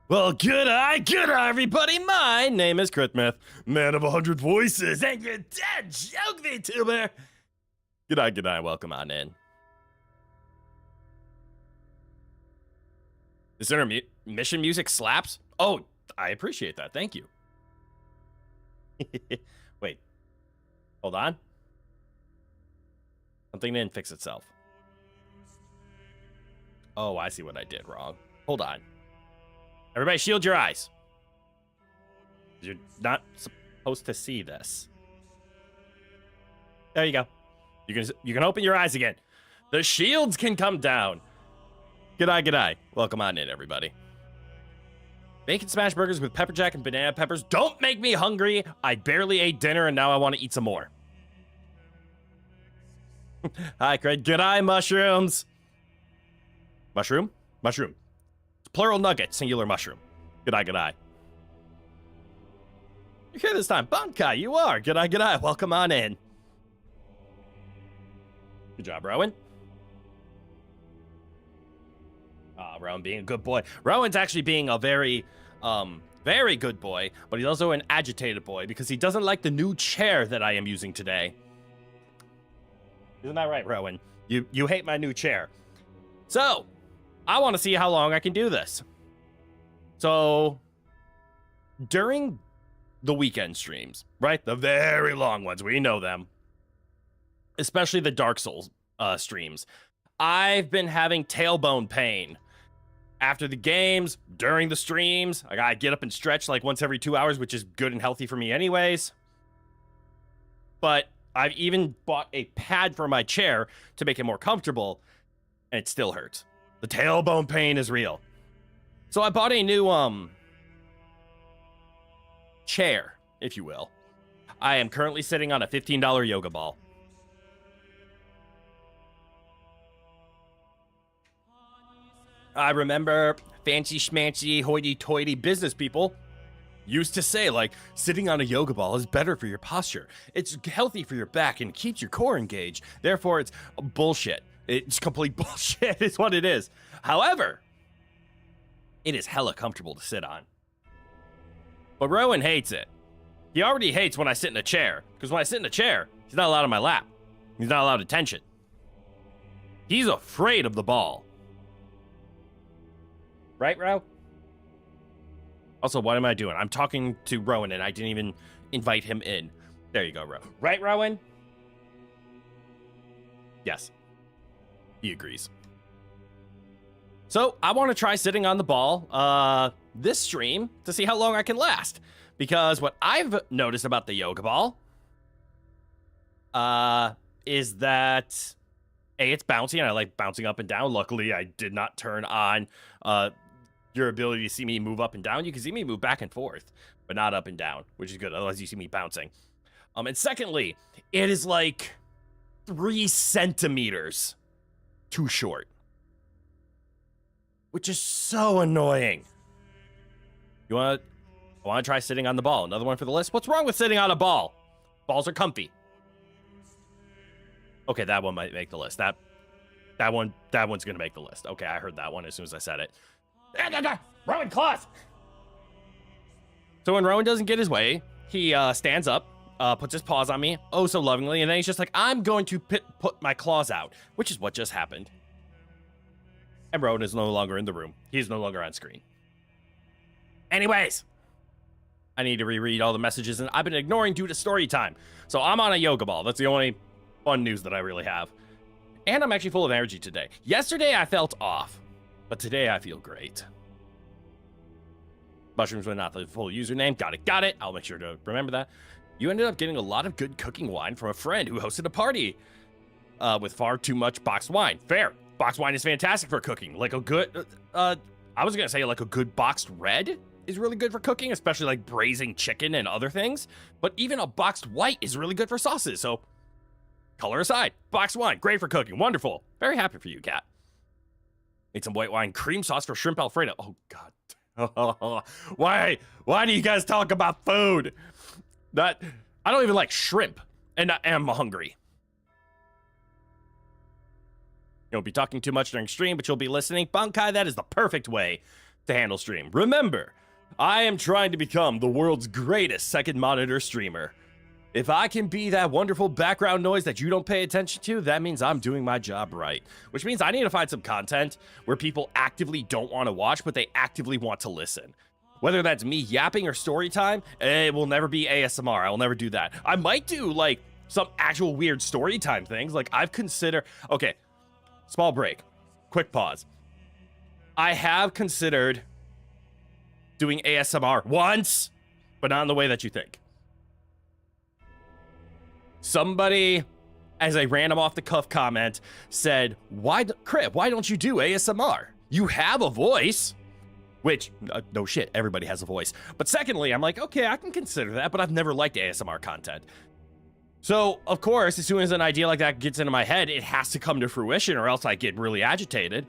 Well, good eye, everybody. My name is Mith, man of 100 voices, and your dead joke VTuber. Good eye, welcome on in. This intermission music slaps. Oh, I appreciate that. Thank you. Wait, hold on. Something didn't fix itself. Oh, I see what I did wrong. Hold on. Everybody shield your eyes. You're not supposed to see this. There you go. You can open your eyes again. The shields can come down. Good eye. Welcome on in, everybody. Bacon smash burgers with pepper jack and banana peppers. Don't make me hungry. I barely ate dinner and now I want to eat some more. Hi, Craig. Good eye, mushrooms. Mushroom? Mushroom. Plural nugget, singular mushroom. Good eye. You're here this time. Bunkai, you are. Good eye. Welcome on in. Good job, Rowan. Rowan being a good boy. Rowan's actually being a very good boy, but he's also an agitated boy because he doesn't like the new chair that I am using today. Isn't that right, Rowan? You hate my new chair. So, I want to see how long I can do this. So, during the weekend streams, right? The very long ones, we know them. Especially the Dark Souls streams. I've been having tailbone pain. After the games, during the streams, I gotta get up and stretch like once every 2 hours, which is good and healthy for me anyways. But I've even bought a pad for my chair to make it more comfortable, and it still hurts. The tailbone pain is real. So I bought a new, chair, if you will. I am currently sitting on a $15 yoga ball. I remember fancy schmancy hoity-toity business people used to say, like, sitting on a yoga ball is better for your posture. It's healthy for your back and keeps your core engaged. Therefore, it's bullshit. It's complete bullshit is what it is. However, it is hella comfortable to sit on. But Rowan hates it. He already hates when I sit in a chair. Because when I sit in a chair, he's not allowed on my lap. He's not allowed attention. He's afraid of the ball. Right, Ro? Also, what am I doing? I'm talking to Rowan and I didn't even invite him in. There you go, Ro. Right, Rowan? Yes. He agrees. So, I want to try sitting on the ball this stream to see how long I can last. Because what I've noticed about the yoga ball is that, A, it's bouncy and I like bouncing up and down. Luckily, I did not turn on your ability to see me move up and down. You can see me move back and forth, but not up and down, which is good. Otherwise, you see me bouncing. And secondly, it is like 3 centimeters too short, which is so annoying. I want to try sitting on the ball. Another one for the list. What's wrong with sitting on a ball? Balls are comfy. Okay, that one might make the list. That one's gonna make the list. Okay, I heard that one as soon as I said it. Rowan claws. So when Rowan doesn't get his way, he stands up, puts his paws on me, oh so lovingly, and then he's just like, I'm going to put my claws out, which is what just happened. And Rowan is no longer in the room. He's no longer on screen. Anyways, I need to reread all the messages, and I've been ignoring due to story time. So I'm on a yoga ball. That's the only fun news that I really have. And I'm actually full of energy today. Yesterday I felt off, but today I feel great. Mushrooms were not the full username. Got it. I'll make sure to remember that. You ended up getting a lot of good cooking wine from a friend who hosted a party with far too much boxed wine. Fair. Boxed wine is fantastic for cooking. Like a good, I was gonna say like a good boxed red is really good for cooking, especially like braising chicken and other things. But even a boxed white is really good for sauces. So color aside, boxed wine, great for cooking. Wonderful. Very happy for you, Kat. Made some white wine cream sauce for shrimp Alfredo. Oh, God. Why do you guys talk about food? I don't even like shrimp, and I'm hungry. You won't be talking too much during stream, but you'll be listening. Bunkai, that is the perfect way to handle stream. Remember, I am trying to become the world's greatest second monitor streamer. If I can be that wonderful background noise that you don't pay attention to, that means I'm doing my job right. Which means I need to find some content where people actively don't want to watch, but they actively want to listen. Whether that's me yapping or story time, it will never be ASMR. I will never do that. I might do, like, some actual weird story time things. Like, I've considered... Okay, small break. Quick pause. I have considered doing ASMR once, but not in the way that you think. Somebody, as a random off-the-cuff comment, said, Crip, why don't you do ASMR? You have a voice. Which, no shit, everybody has a voice. But secondly, I'm like, okay, I can consider that, but I've never liked ASMR content. So, of course, as soon as an idea like that gets into my head, it has to come to fruition or else I get really agitated.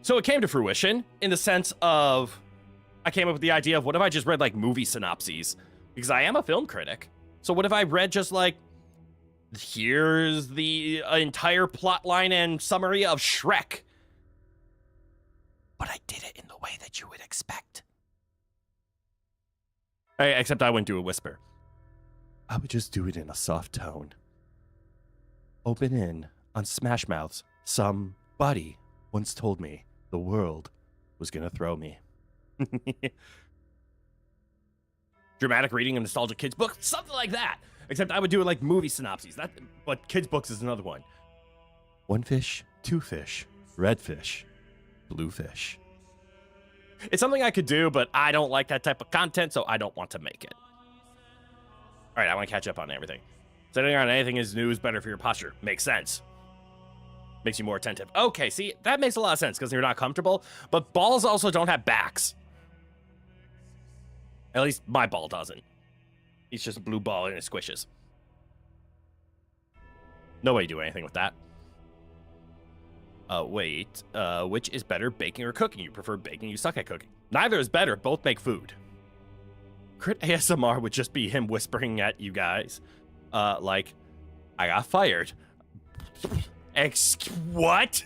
So it came to fruition in the sense of, I came up with the idea of what if I just read, like, movie synopses? Because I am a film critic. So what if I read just, like, here's the entire plot line and summary of Shrek. But I did it in the way that you would expect. Except I wouldn't do a whisper. I would just do it in a soft tone. Open in on Smash Mouths. Somebody once told me the world was gonna throw me. Dramatic reading a nostalgic kids book, something like that. Except I would do it like movie synopses. But kids books is another one. One fish, two fish, red fish, blue fish. It's something I could do, but I don't like that type of content, so I don't want to make it. All right, I want to catch up on everything. Setting on anything is new is better for your posture. Makes sense. Makes you more attentive. Okay, see, that makes a lot of sense because you're not comfortable, but balls also don't have backs. At least my ball doesn't. It's just a blue ball and it squishes. No way to do anything with that. Wait. Which is better, baking or cooking? You prefer baking, you suck at cooking. Neither is better, both make food. Crit ASMR would just be him whispering at you guys. Like, I got fired. What?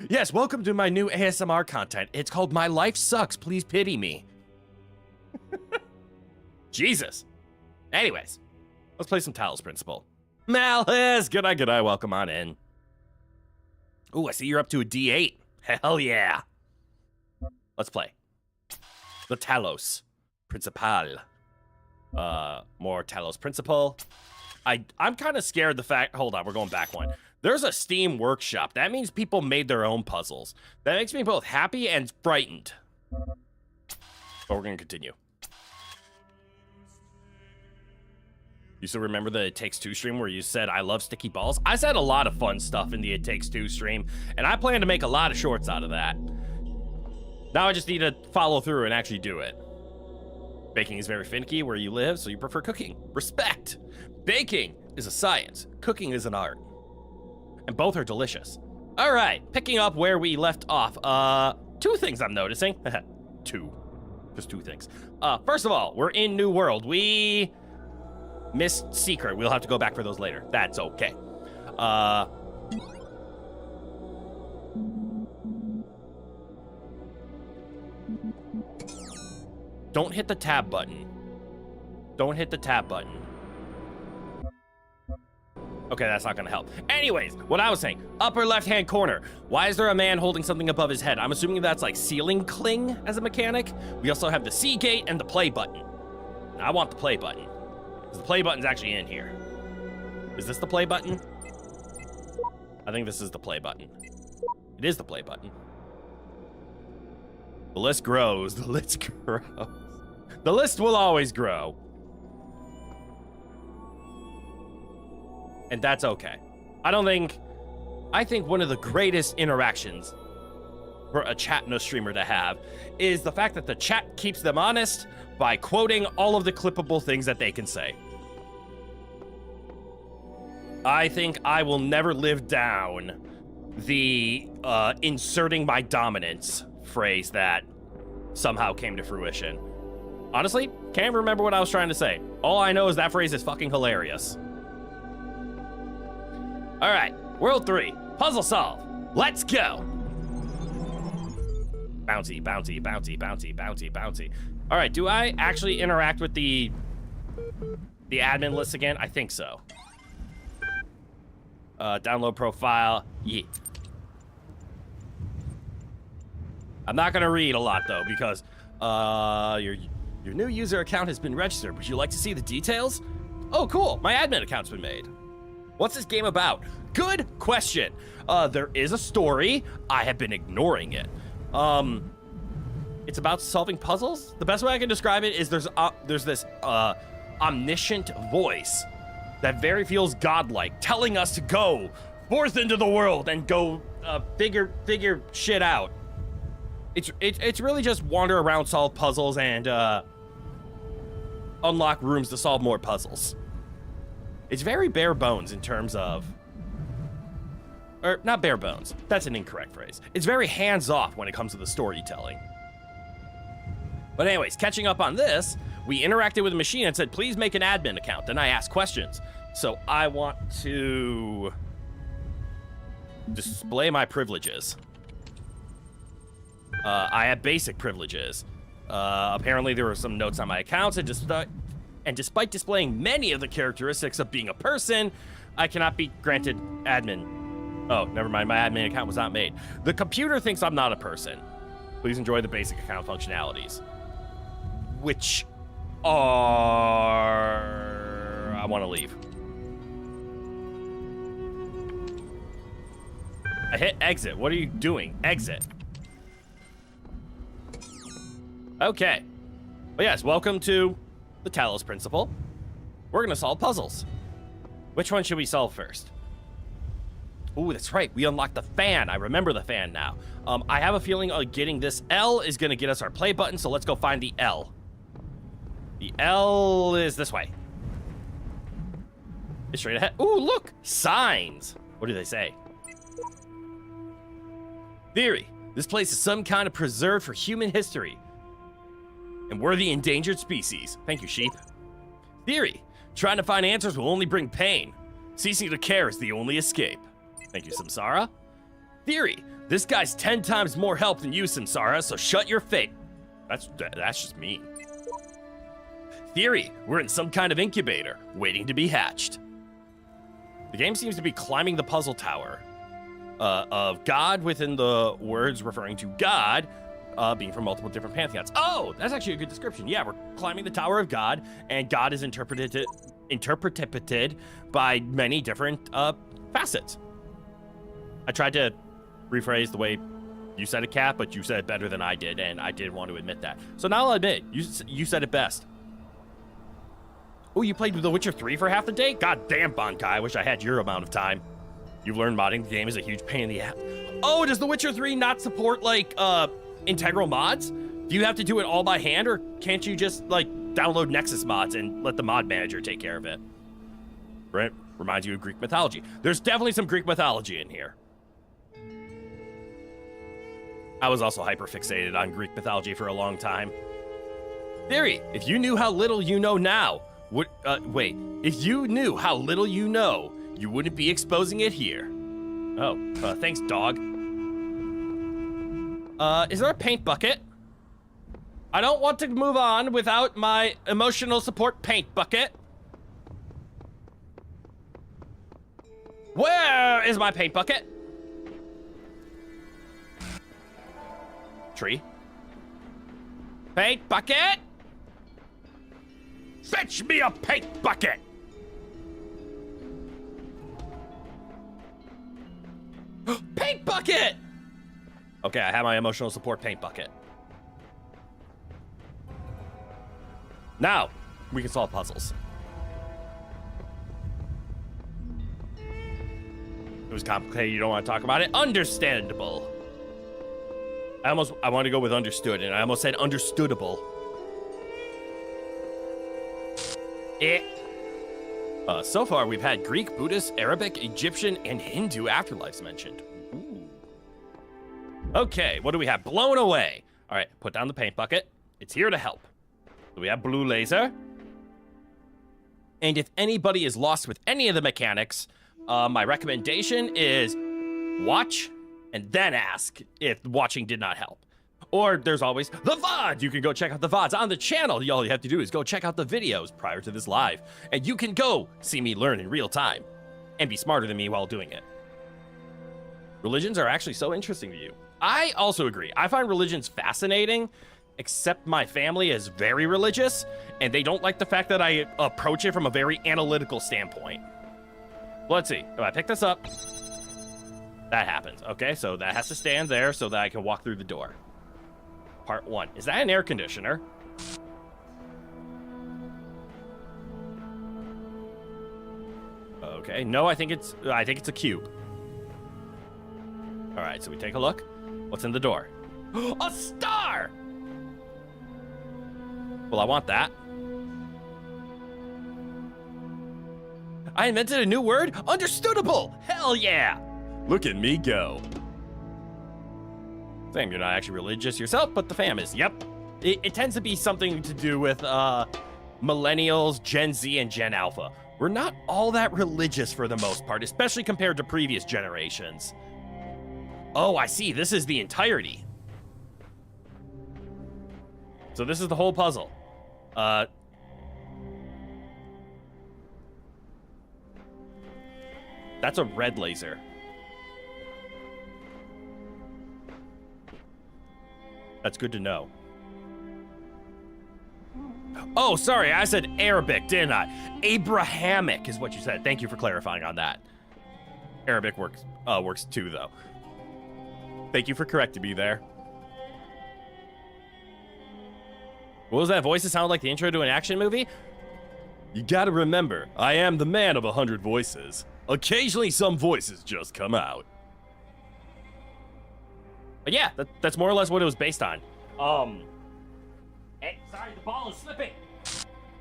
Yes, welcome to my new ASMR content. It's called My Life Sucks, Please Pity Me. Jesus. Anyways, let's play some Talos Principle. Malice, good eye, welcome on in. Ooh, I see you're up to a D8. Hell yeah. Let's play. The Talos Principle. More Talos Principle. I'm kind of scared the fact, hold on, we're going back one. There's a Steam workshop. That means people made their own puzzles. That makes me both happy and frightened. But we're gonna continue. You still remember the It Takes Two stream where you said, I love sticky balls? I said a lot of fun stuff in the It Takes Two stream, and I plan to make a lot of shorts out of that. Now I just need to follow through and actually do it. Baking is very finicky where you live, so you prefer cooking. Respect. Baking is a science. Cooking is an art. And both are delicious. All right, picking up where we left off. Two things I'm noticing. Two. Just two things. First of all, we're in New World. We missed Secret. We'll have to go back for those later. That's okay. Don't hit the tab button. Don't hit the tab button. Okay, that's not gonna help. Anyways, what I was saying, upper left-hand corner. Why is there a man holding something above his head? I'm assuming that's like ceiling cling as a mechanic. We also have the C gate and the play button. Now, I want the play button. Because the play button's actually in here. Is this the play button? I think this is the play button. It is the play button. The list grows. The list grows. The list will always grow. And that's okay. I think one of the greatest interactions for a chat and a streamer to have is the fact that the chat keeps them honest by quoting all of the clippable things that they can say. I think I will never live down the inserting my dominance phrase that somehow came to fruition. Honestly, can't remember what I was trying to say. All I know is that phrase is fucking hilarious. All right, World 3, puzzle solve. Let's go. Bouncy, bouncy, bouncy, bouncy, bouncy, bouncy. All right, do I actually interact with the admin list again? I think so. Download profile. Yeah. I'm not gonna read a lot though because your new user account has been registered. Would you like to see the details? Oh, cool. My admin account's been made. What's this game about? Good question. There is a story. I have been ignoring it. It's about solving puzzles. The best way I can describe it is there's this omniscient voice that very feels godlike, telling us to go forth into the world and go figure shit out. It's really just wander around, solve puzzles, and unlock rooms to solve more puzzles. It's very bare bones in terms of, or not bare bones. That's an incorrect phrase. It's very hands off when it comes to the storytelling. But anyways, catching up on this, we interacted with the machine and said, please make an admin account. Then I asked questions. So I want to display my privileges. I have basic privileges. Apparently there were some notes on my accounts, and despite displaying many of the characteristics of being a person, I cannot be granted admin. Oh, never mind, my admin account was not made. The computer thinks I'm not a person. Please enjoy the basic account functionalities. Which are... I want to leave. I hit exit. What are you doing? Exit. Okay. Well, yes, welcome to the Talos Principle. We're gonna solve puzzles. Which one should we solve first? Ooh, that's right. We unlocked the fan. I remember the fan now. I have a feeling getting this L is gonna get us our play button, so let's go find the L. The L is this way. It's straight ahead. Ooh, look! Signs! What do they say? Theory. This place is some kind of preserve for human history. And we're the endangered species. Thank you, sheep. Theory. Trying to find answers will only bring pain. Ceasing to care is the only escape. Thank you, Samsara. Theory. This guy's 10 times more help than you, Samsara, so shut your face. That's just mean. Theory. We're in some kind of incubator, waiting to be hatched. The game seems to be climbing the puzzle tower of God within the words referring to God being from multiple different pantheons. Oh, that's actually a good description. Yeah, we're climbing the Tower of God, and God is interpreted by many different facets. I tried to rephrase the way you said it, Kat, but you said it better than I did, and I didn't want to admit that. So now I'll admit, you said it best. Oh, you played The Witcher 3 for half the day? God damn, Bankai, I wish I had your amount of time. You've learned modding the game is a huge pain in the ass. Oh, does The Witcher 3 not support, like, integral mods? Do you have to do it all by hand, or can't you just, like, download Nexus mods and let the mod manager take care of it? Right? Reminds you of Greek mythology. There's definitely some Greek mythology in here. I was also hyper-fixated on Greek mythology for a long time. Theory, if you knew how little you know now, if you knew how little you know, you wouldn't be exposing it here. Oh, thanks, dog. Is there a paint bucket? I don't want to move on without my emotional support paint bucket. Where is my paint bucket? Tree. Paint bucket? Fetch me a paint bucket! Paint bucket! Okay, I have my emotional support paint bucket. Now, we can solve puzzles. It was complicated, you don't want to talk about it? Understandable. I want to go with understood, and I almost said understoodable. So far, we've had Greek, Buddhist, Arabic, Egyptian, and Hindu afterlives mentioned. Ooh. Okay, what do we have? Blown away. All right, put down the paint bucket. It's here to help. So we have blue laser. And if anybody is lost with any of the mechanics, my recommendation is watch and then ask if watching did not help. Or there's always the VOD. You can go check out the VODs on the channel. All you have to do is go check out the videos prior to this live. And you can go see me learn in real time and be smarter than me while doing it. Religions are actually so interesting to you. I also agree. I find religions fascinating, except my family is very religious, and they don't like the fact that I approach it from a very analytical standpoint. Let's see. If I pick this up, that happens. Okay, so that has to stand there so that I can walk through the door. Part 1. Is that an air conditioner? Okay, no, I think it's a cube. All right, so we take a look. What's in the door? A star! Well, I want that. I invented a new word? Understoodable! Hell yeah! Look at me go. Sam, you're not actually religious yourself, but the fam is. Yep. It tends to be something to do with millennials, Gen Z, and Gen Alpha. We're not all that religious for the most part, especially compared to previous generations. Oh, I see. This is the entirety. So this is the whole puzzle. That's a red laser. That's good to know. Oh, sorry, I said Arabic, didn't I? Abrahamic is what you said. Thank you for clarifying on that. Arabic works too, though. Thank you for correcting me there. What was that voice that sounded like the intro to an action movie? You gotta remember, I am the man of 100 voices. Occasionally, some voices just come out. But yeah, that's more or less what it was based on. Hey, sorry, the ball is slipping.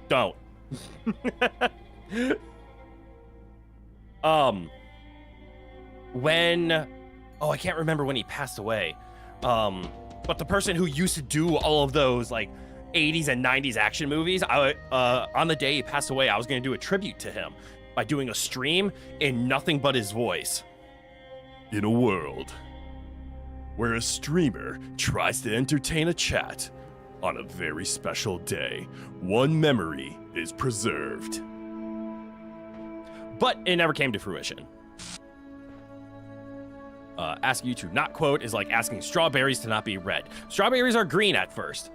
Don't. I can't remember when he passed away. But the person who used to do all of those, like, 80s and 90s action movies, on the day he passed away, I was going to do a tribute to him by doing a stream in nothing but his voice. In a world where a streamer tries to entertain a chat on a very special day, one memory is preserved. But it never came to fruition. Asking you to not quote is like asking strawberries to not be red. Strawberries are green at first.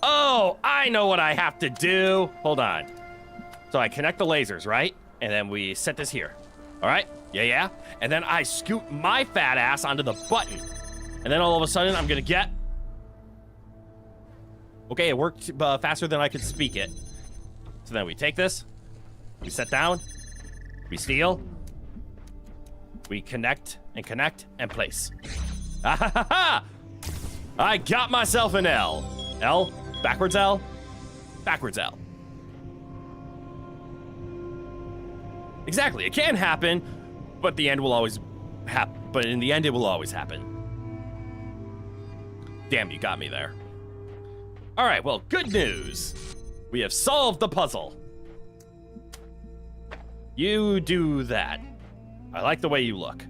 Oh, I know what I have to do. Hold on. So I connect the lasers, right? And then we set this here. All right? Yeah. And then I scoot my fat ass onto the button. And then all of a sudden, I'm going to get... Okay, it worked faster than I could speak it. So then we take this. We set down. We steal. We connect and place. Ah, ha, ha, ha! I got myself an L. L, backwards L, backwards L. Exactly, it can happen, but the end will always happen. But in the end, it will always happen. Damn, you got me there. All right, well, good news. We have solved the puzzle. You do that. I like the way you look.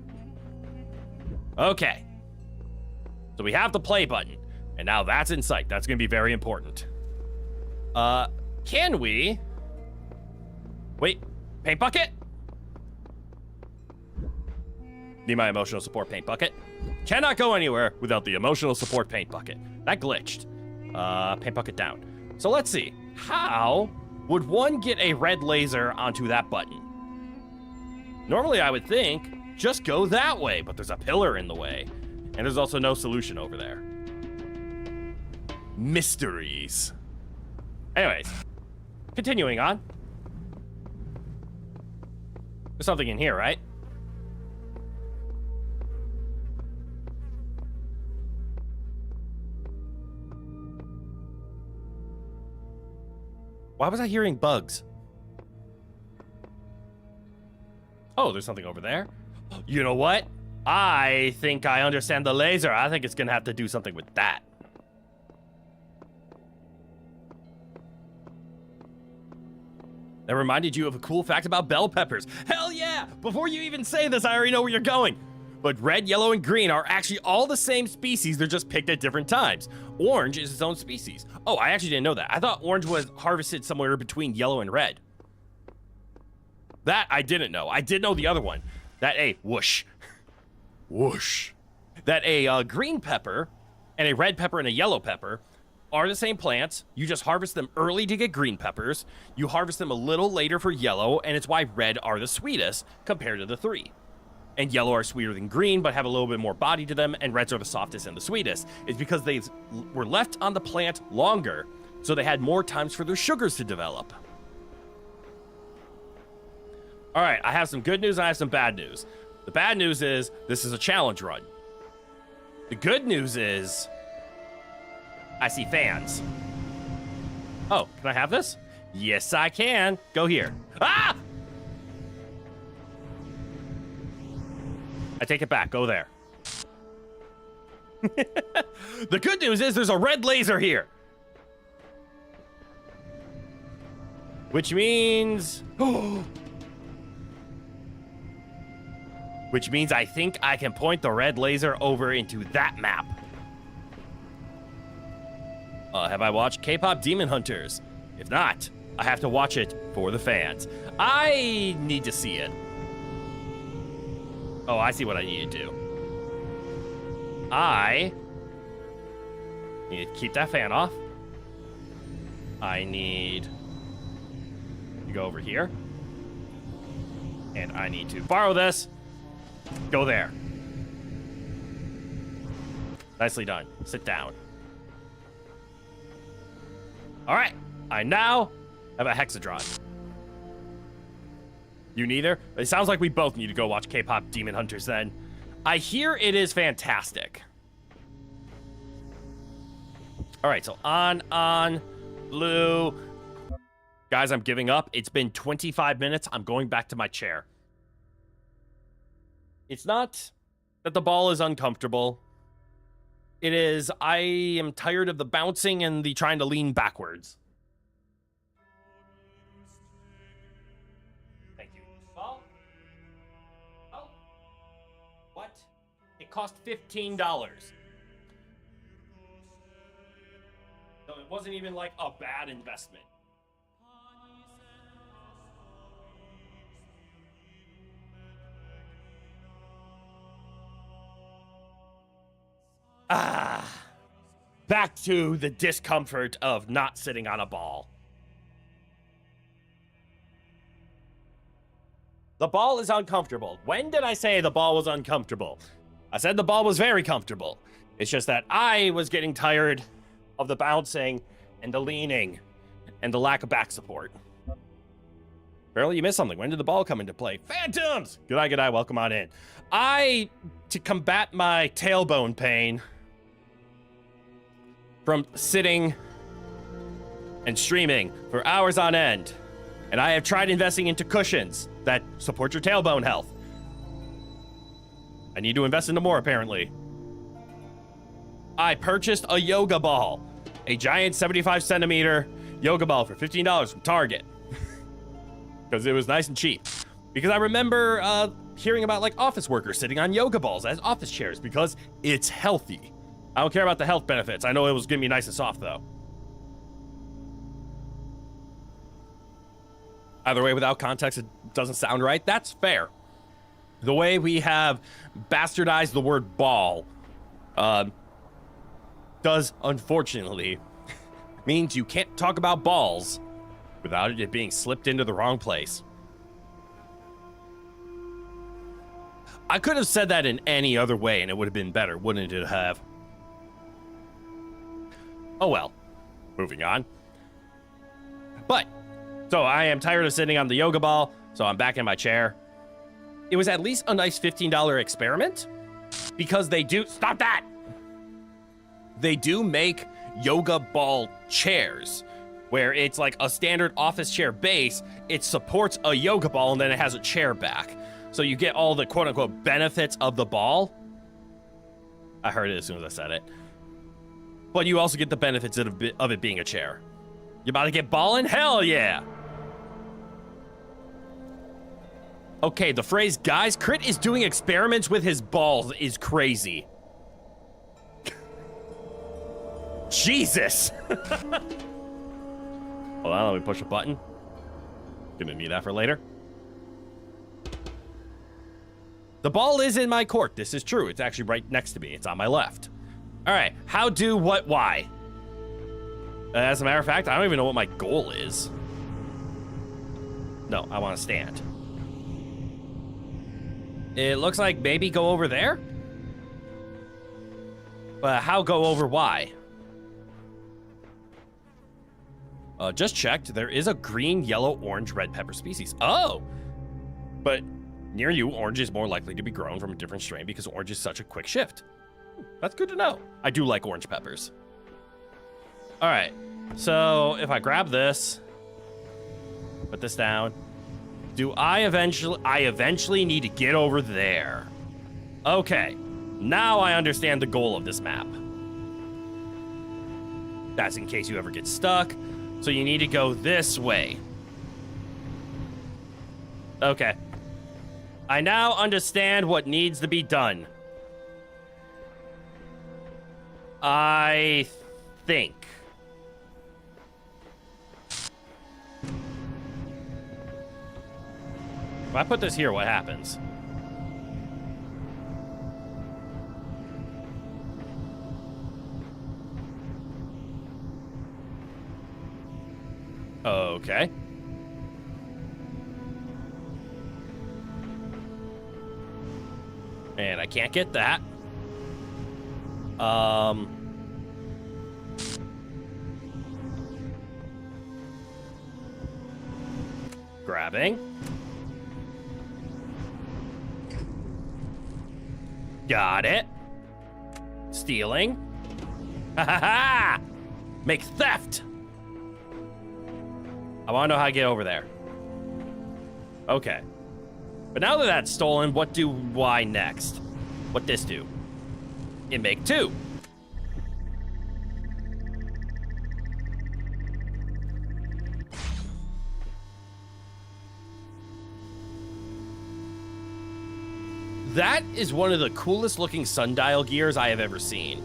Okay. So we have the play button, and now that's in sight. That's going to be very important. Can we... Wait, paint bucket? Need my emotional support paint bucket. Cannot go anywhere without the emotional support paint bucket. That glitched. Paint bucket down. So let's see. How would one get a red laser onto that button? Normally, I would think just go that way, but there's a pillar in the way. And there's also no solution over there. Mysteries. Anyways, continuing on. There's something in here, right? Why was I hearing bugs? Oh, there's something over there. You know what? I think I understand the laser. I think it's gonna have to do something with that. That reminded you of a cool fact about bell peppers. Hell yeah! Before you even say this, I already know where you're going. But red, yellow, and green are actually all the same species. They're just picked at different times. Orange is its own species. Oh, I actually didn't know that. I thought orange was harvested somewhere between yellow and red. That I didn't know. I did know the other one. That a whoosh. Whoosh. That a green pepper and a red pepper and a yellow pepper are the same plants. You just harvest them early to get green peppers. You harvest them a little later for yellow, and it's why red are the sweetest compared to the three. And yellow are sweeter than green, but have a little bit more body to them, and reds are the softest and the sweetest. It's because they were left on the plant longer, so they had more times for their sugars to develop. All right, I have some good news, and I have some bad news. The bad news is this is a challenge run. The good news is I see fans. Oh, can I have this? Yes, I can. Go here. Ah! I take it back. Go there. The good news is there's a red laser here. Which means... Which means I think I can point the red laser over into that map. Have I watched K-pop Demon Hunters? If not, I have to watch it for the fans. I need to see it. Oh, I see what I need to do. I need to keep that fan off. I need to go over here. And I need to borrow this. Go there. Nicely done. Sit down. All right. I now have a hexadron. You neither? It sounds like we both need to go watch K-pop Demon Hunters then. I hear it is fantastic. All right, so on, blue. Guys, I'm giving up. It's been 25 minutes. I'm going back to my chair. It's not that the ball is uncomfortable. It is, I am tired of the bouncing and the trying to lean backwards. Thank you. Ball? Oh. What? It cost $15. So it wasn't even like a bad investment. Back to the discomfort of not sitting on a ball. The ball is uncomfortable. When did I say the ball was uncomfortable? I said the ball was very comfortable. It's just that I was getting tired of the bouncing and the leaning and the lack of back support. Apparently you missed something. When did the ball come into play? Phantoms! Good eye, welcome on in. To combat my tailbone pain from sitting and streaming for hours on end, and I have tried investing into cushions that support your tailbone health. I need to invest into more, apparently. I purchased a yoga ball, a giant 75 centimeter yoga ball for $15 from Target. Because it was nice and cheap. Because I remember hearing about like office workers sitting on yoga balls as office chairs because it's healthy. I don't care about the health benefits. I know it was gonna be nice and soft though. Either way, without context, it doesn't sound right. That's fair. The way we have bastardized the word ball does unfortunately means you can't talk about balls without it being slipped into the wrong place. I could have said that in any other way and it would have been better, wouldn't it have? Oh well, moving on. But, so I am tired of sitting on the yoga ball, so I'm back in my chair. It was at least a nice $15 experiment because they do, stop that! They do make yoga ball chairs where it's like a standard office chair base. It supports a yoga ball and then it has a chair back. So you get all the quote unquote benefits of the ball. I heard it as soon as I said it. But you also get the benefits of it being a chair. You about to get ballin'? Hell yeah! Okay, the phrase, guys, Crit is doing experiments with his balls is crazy. Jesus. Hold on, let me push a button. Gonna need that for later. The ball is in my court. This is true. It's actually right next to me. It's on my left. All right, how, do, what, why? As a matter of fact, I don't even know what my goal is. No, I want to stand. It looks like maybe go over there? But how go over why? Just checked. There is a green, yellow, orange, red pepper species. Oh! But near you, orange is more likely to be grown from a different strain because orange is such a quick shift. That's good to know. I do like orange peppers. All right. So if I grab this, put this down, do I eventually need to get over there? Okay. Now I understand the goal of this map. That's in case you ever get stuck. So you need to go this way. Okay. I now understand what needs to be done. I think. If I put this here, what happens? Okay. And I can't get that. Grabbing. Got it. Stealing. Ha ha ha! Make theft! I want to know how to get over there. Okay. But now that that's stolen, what do I next? What this do? It make two. That is one of the coolest looking sundial gears I have ever seen.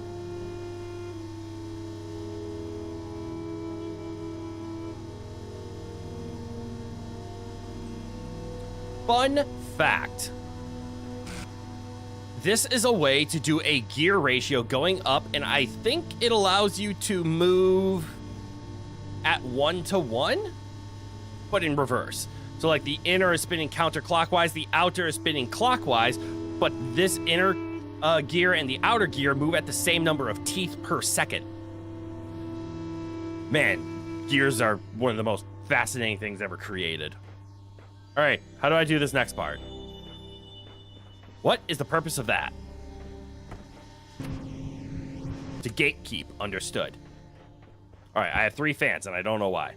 Fun fact. This is a way to do a gear ratio going up, and I think it allows you to move at 1-to-1, but in reverse. So like the inner is spinning counterclockwise, the outer is spinning clockwise, but this inner gear and the outer gear move at the same number of teeth per second. Man, gears are one of the most fascinating things ever created. All right, how do I do this next part? What is the purpose of that? To gatekeep, understood. All right, I have 3 fans, and I don't know why.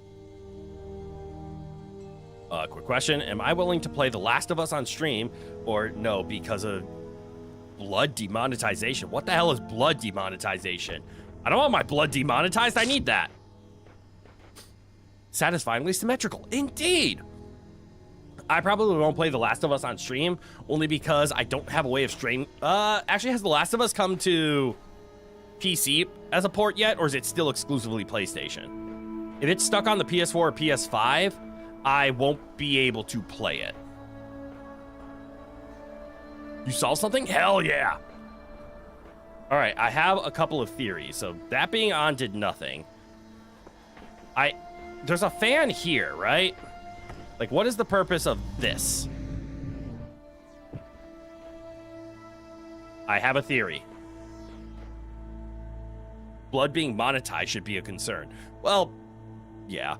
Quick question, am I willing to play The Last of Us on stream, or no, because of blood demonetization? What the hell is blood demonetization? I don't want my blood demonetized, I need that. Satisfyingly symmetrical, indeed. I probably won't play The Last of Us on stream, only because I don't have a way of streaming. Actually, has The Last of Us come to PC as a port yet, or is it still exclusively PlayStation? If it's stuck on the PS4 or PS5, I won't be able to play it. You saw something? Hell yeah! All right, I have a couple of theories. So that being on did nothing. There's a fan here, right? Like, what is the purpose of this? I have a theory. Blood being monetized should be a concern. Well, yeah.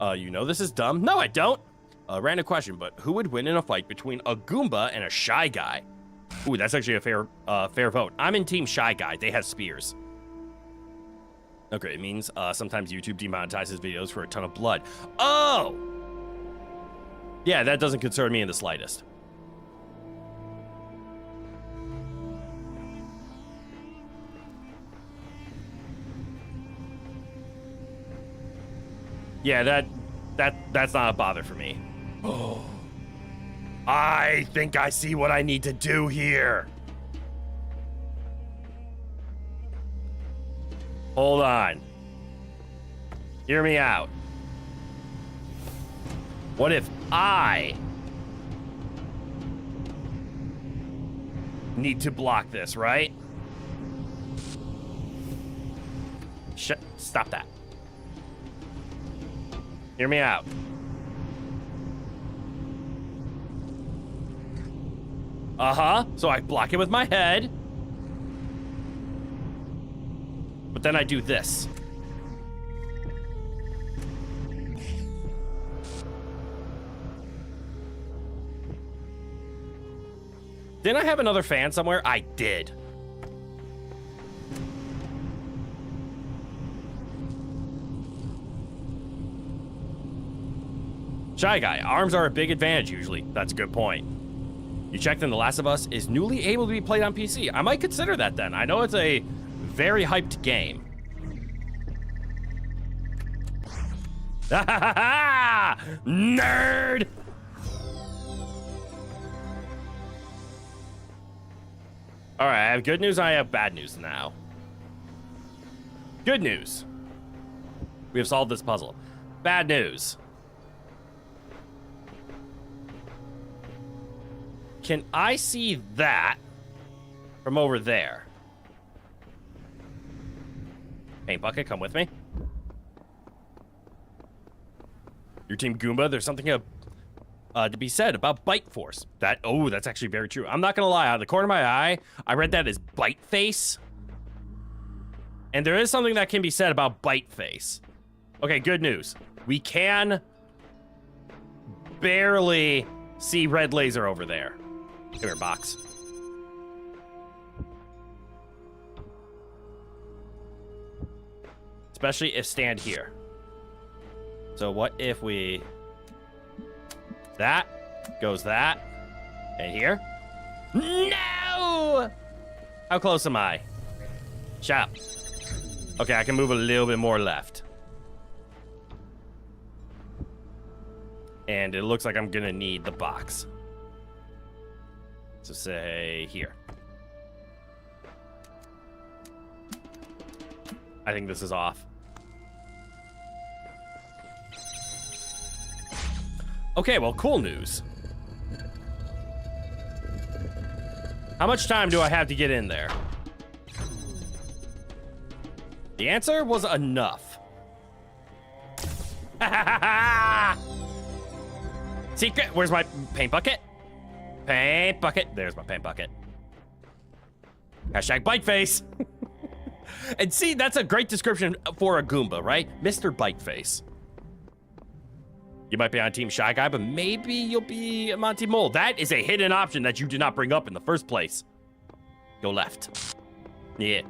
You know this is dumb? No, I don't. Random question, but who would win in a fight between a Goomba and a Shy Guy? Ooh, that's actually a fair vote. I'm in Team Shy Guy. They have spears. Okay, it means sometimes YouTube demonetizes videos for a ton of blood. Oh! Yeah, that doesn't concern me in the slightest. Yeah, that's not a bother for me. Oh. I think I see what I need to do here. Hold on. Hear me out. What if I need to block this, right? Stop that. Hear me out. So I block it with my head. But then I do this. Didn't I have another fan somewhere? I did. Shy Guy. Arms are a big advantage usually. That's a good point. You checked in The Last of Us is newly able to be played on PC. I might consider that then. I know it's a very hyped game. Nerd! All right, I have good news, I have bad news now. Good news. We have solved this puzzle. Bad news. Can I see that from over there? Paint bucket, come with me. Your team Goomba, there's something to be said about bite force. That's actually very true. I'm not gonna lie, out of the corner of my eye, I read that as bite face. And there is something that can be said about bite face. Okay, good news. We can barely see red laser over there. Come here, box. Especially if stand here. So what if we... That goes that. And here. No! How close am I? Shut up. Okay, I can move a little bit more left. And it looks like I'm gonna need the box. So say here. I think this is off. Okay, well, cool news. How much time do I have to get in there? The answer was enough. Secret, where's my paint bucket? Paint bucket. There's my paint bucket. Hashtag bite face. And see, that's a great description for a Goomba, right? Mr. Bite Face. You might be on Team Shy Guy, but maybe you'll be a Monty Mole. That is a hidden option that you did not bring up in the first place. Go left. Yeah.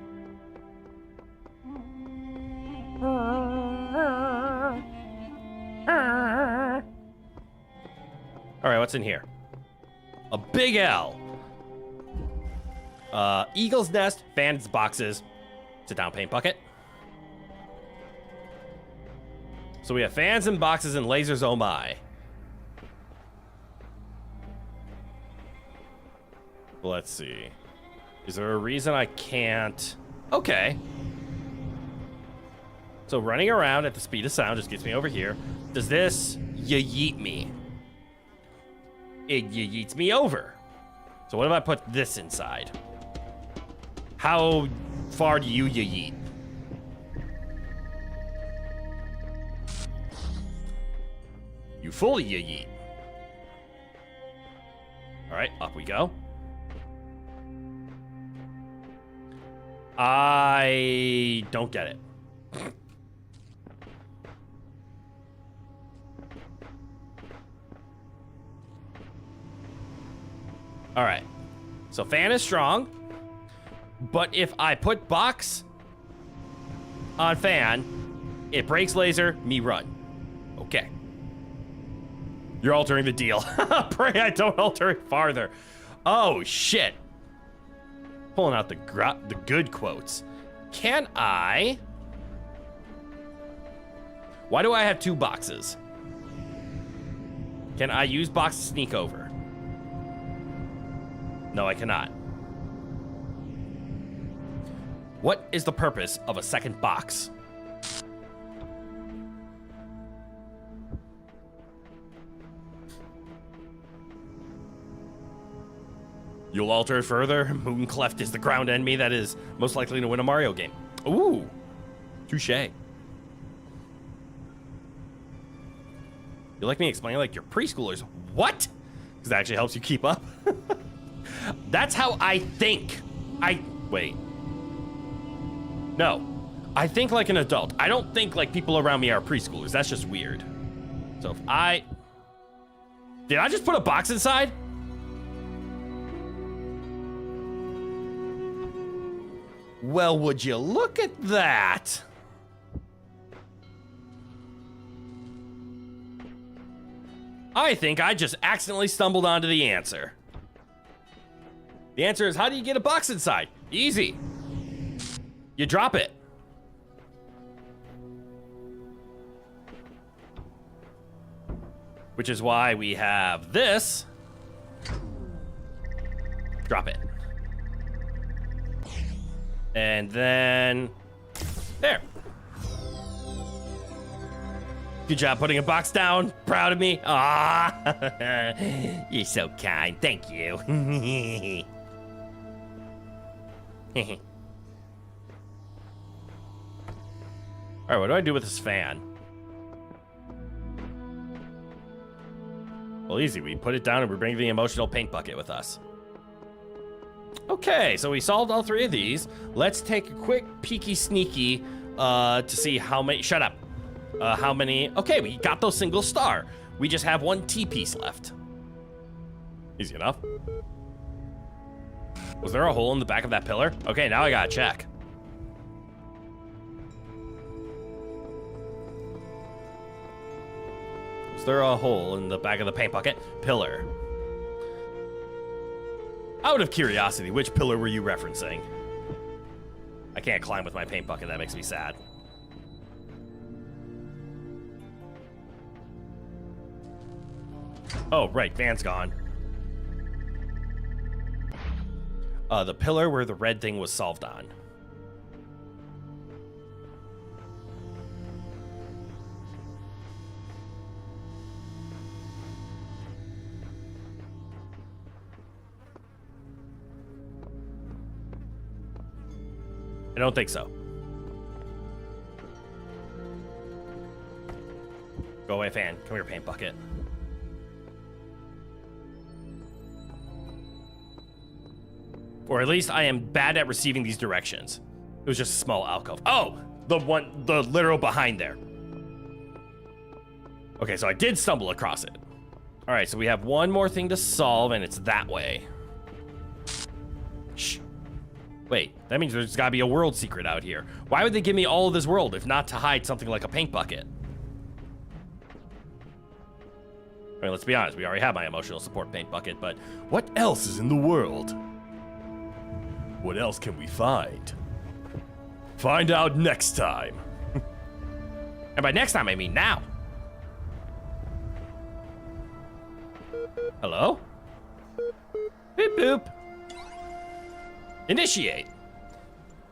All right, what's in here? A big L. Eagle's nest, fans, boxes. Sit down, paint bucket. So we have fans and boxes and lasers, oh my. Let's see. Is there a reason I can't? Okay. So running around at the speed of sound just gets me over here. Does this yeet me? It yeets me over. So what if I put this inside? How far do you yeet? You fully yeet. All right, up we go. I don't get it. All right, so fan is strong, but if I put box on fan, it breaks laser, me run. Okay. You're altering the deal. Pray I don't alter it farther. Oh, shit. Pulling out the good quotes. Can I? Why do I have two boxes? Can I use box to sneak over? No, I cannot. What is the purpose of a second box? You'll alter it further. Mooncleft is the ground enemy that is most likely to win a Mario game. Ooh, touche. You like me explaining like you're preschoolers? What? Because that actually helps you keep up. That's how I think. Wait. No, I think like an adult. I don't think like people around me are preschoolers. That's just weird. So if did I just put a box inside? Well, would you look at that? I think I just accidentally stumbled onto the answer. The answer is, how do you get a box inside? Easy. You drop it. Which is why we have this. Drop it. And then, there. Good job putting a box down. Proud of me. Ah, you're so kind. Thank you. All right, what do I do with this fan? Well, easy. We put it down and we bring the emotional paint bucket with us. Okay, so we solved all three of these. Let's take a quick peeky sneaky to see how many. Shut up. How many? Okay, we got those single star. We just have one T piece left. Easy enough. Was there a hole in the back of that pillar? Okay, now I gotta check. Was there a hole in the back of the paint bucket? Pillar. Out of curiosity, which pillar were you referencing? I can't climb with my paint bucket. That makes me sad. Oh, right. Van's gone. The pillar where the red thing was solved on. I don't think so. Go away, fan. Come here, paint bucket. Or at least I am bad at receiving these directions. It was just a small alcove. Oh, the literal behind there. Okay, so I did stumble across it. All right, so we have one more thing to solve, and it's that way. Shh. Wait, that means there's gotta be a world secret out here. Why would they give me all of this world if not to hide something like a paint bucket? I mean, let's be honest, we already have my emotional support paint bucket, but what else is in the world? What else can we find? Find out next time. And by next time, I mean now. Hello? Beep boop. Initiate.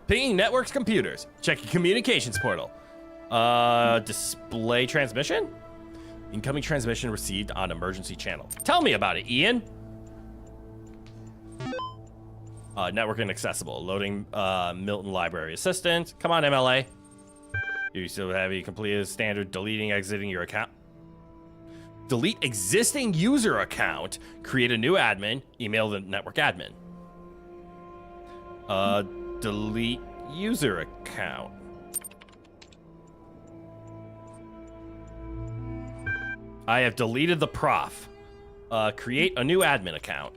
Pinging networks computers. Check your communications portal. Display transmission? Incoming transmission received on emergency channel. Tell me about it, Ian. Network inaccessible. Loading Milton Library Assistant. Come on, MLA. You still have you completed standard deleting, exiting your account. Delete existing user account. Create a new admin. Email the network admin. Delete user account. I have deleted the prof. Create a new admin account.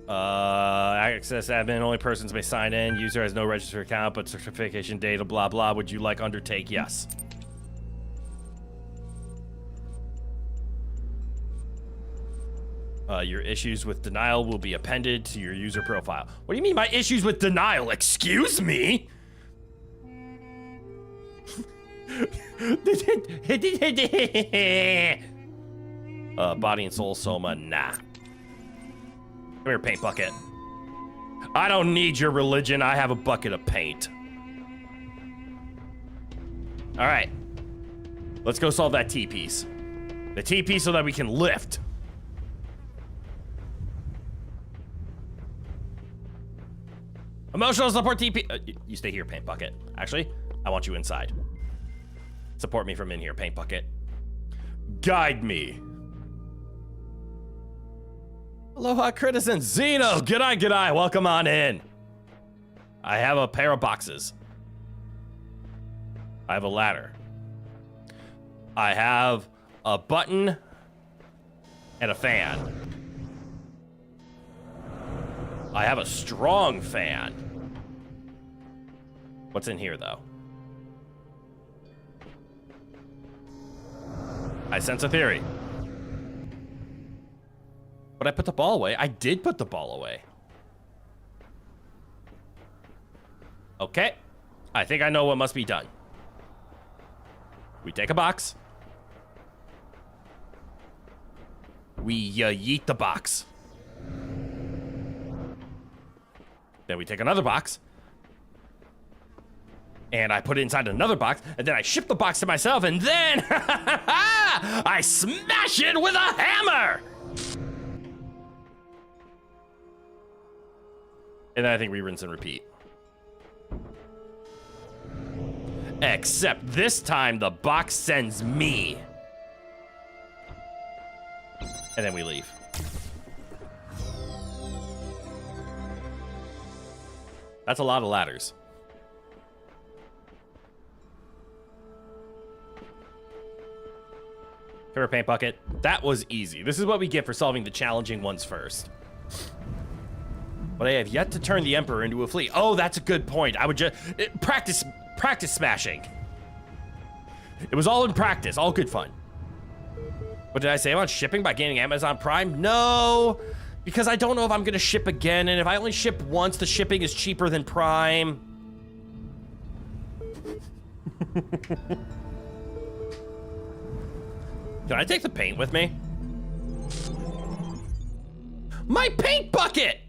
Access admin, only persons may sign in. User has no registered account, but certification data, blah, blah. Would you like undertake? Yes. Your issues with denial will be appended to your user profile. What do you mean my issues with denial? Excuse me? Body and soul soma, nah. here, paint bucket. I don't need your religion. I have a bucket of paint. All right. Let's go solve that T-piece. The T-piece so that we can lift. Emotional support TP. You stay here, paint bucket. Actually, I want you inside. Support me from in here, paint bucket. Guide me. Aloha, Critizen. Zeno, g'day, g'day. Welcome on in. I have a pair of boxes. I have a ladder. I have a button and a fan. I have a strong fan. What's in here, though? I sense a theory. But I put the ball away. I did put the ball away. Okay. I think I know what must be done. We take a box. We yeet the box. Then we take another box. And I put it inside another box. And then I ship the box to myself. And then I smash it with a hammer. And then I think we rinse and repeat. Except this time the box sends me. And then we leave. That's a lot of ladders. Come here, paint bucket. That was easy. This is what we get for solving the challenging ones first. But I have yet to turn the Emperor into a flea. Oh, that's a good point. I would just practice smashing. It was all in practice, all good fun. What did I say about shipping by gaining Amazon Prime? No, because I don't know if I'm gonna ship again, and if I only ship once, the shipping is cheaper than Prime. Can I take the paint with me? My paint bucket!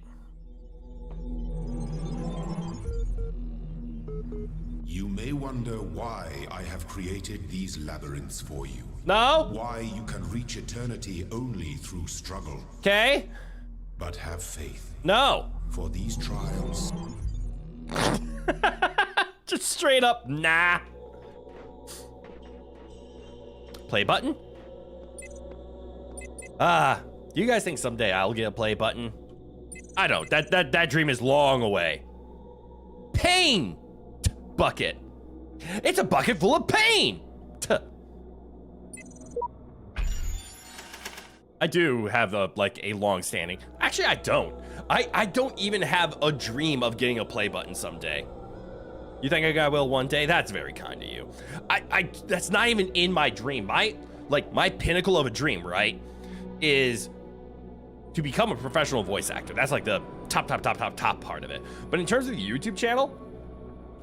You may wonder why I have created these labyrinths for you. No. Why you can reach eternity only through struggle. Okay. But have faith. No. For these trials. Just straight up, nah. Play button? Do you guys think someday I'll get a play button? I don't. That dream is long away. Pain bucket. It's a bucket full of pain. I do have a long-standing. Actually, I don't. I don't even have a dream of getting a play button someday. You think I will one day? That's very kind of you. That's not even in my dream. My pinnacle of a dream, right, is to become a professional voice actor. That's like the top part of it. But in terms of the YouTube channel,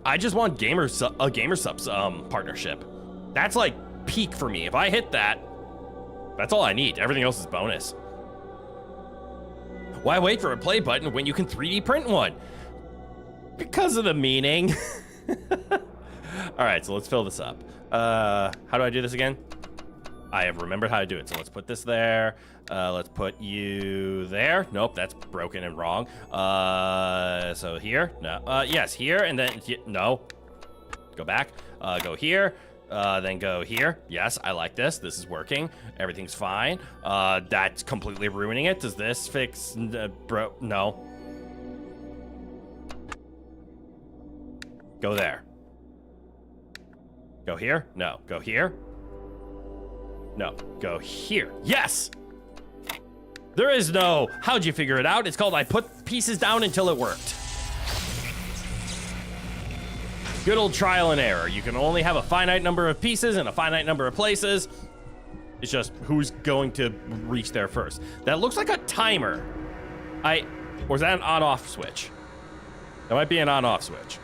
I just want a gamer subs partnership. That's like peak for me. If I hit that, that's all I need. Everything else is bonus. Why wait for a play button when you can 3D print one? Because of the meaning. All right, so let's fill this up. How do I do this again? I have remembered how to do it. So let's put this there. Let's put you there. Nope, that's broken and wrong. So here, no, yes, here, and then, no. Go back, go here, then go here. Yes, I like this. This is working. Everything's fine. That's completely ruining it. Does this fix, no. Go there. Go here, no. Go here. No, go here. Yes! There is no, how'd you figure it out? It's called I put pieces down until it worked. Good old trial and error. You can only have a finite number of pieces and a finite number of places. It's just who's going to reach there first. That looks like a timer. Or is that an on-off switch? That might be an on-off switch.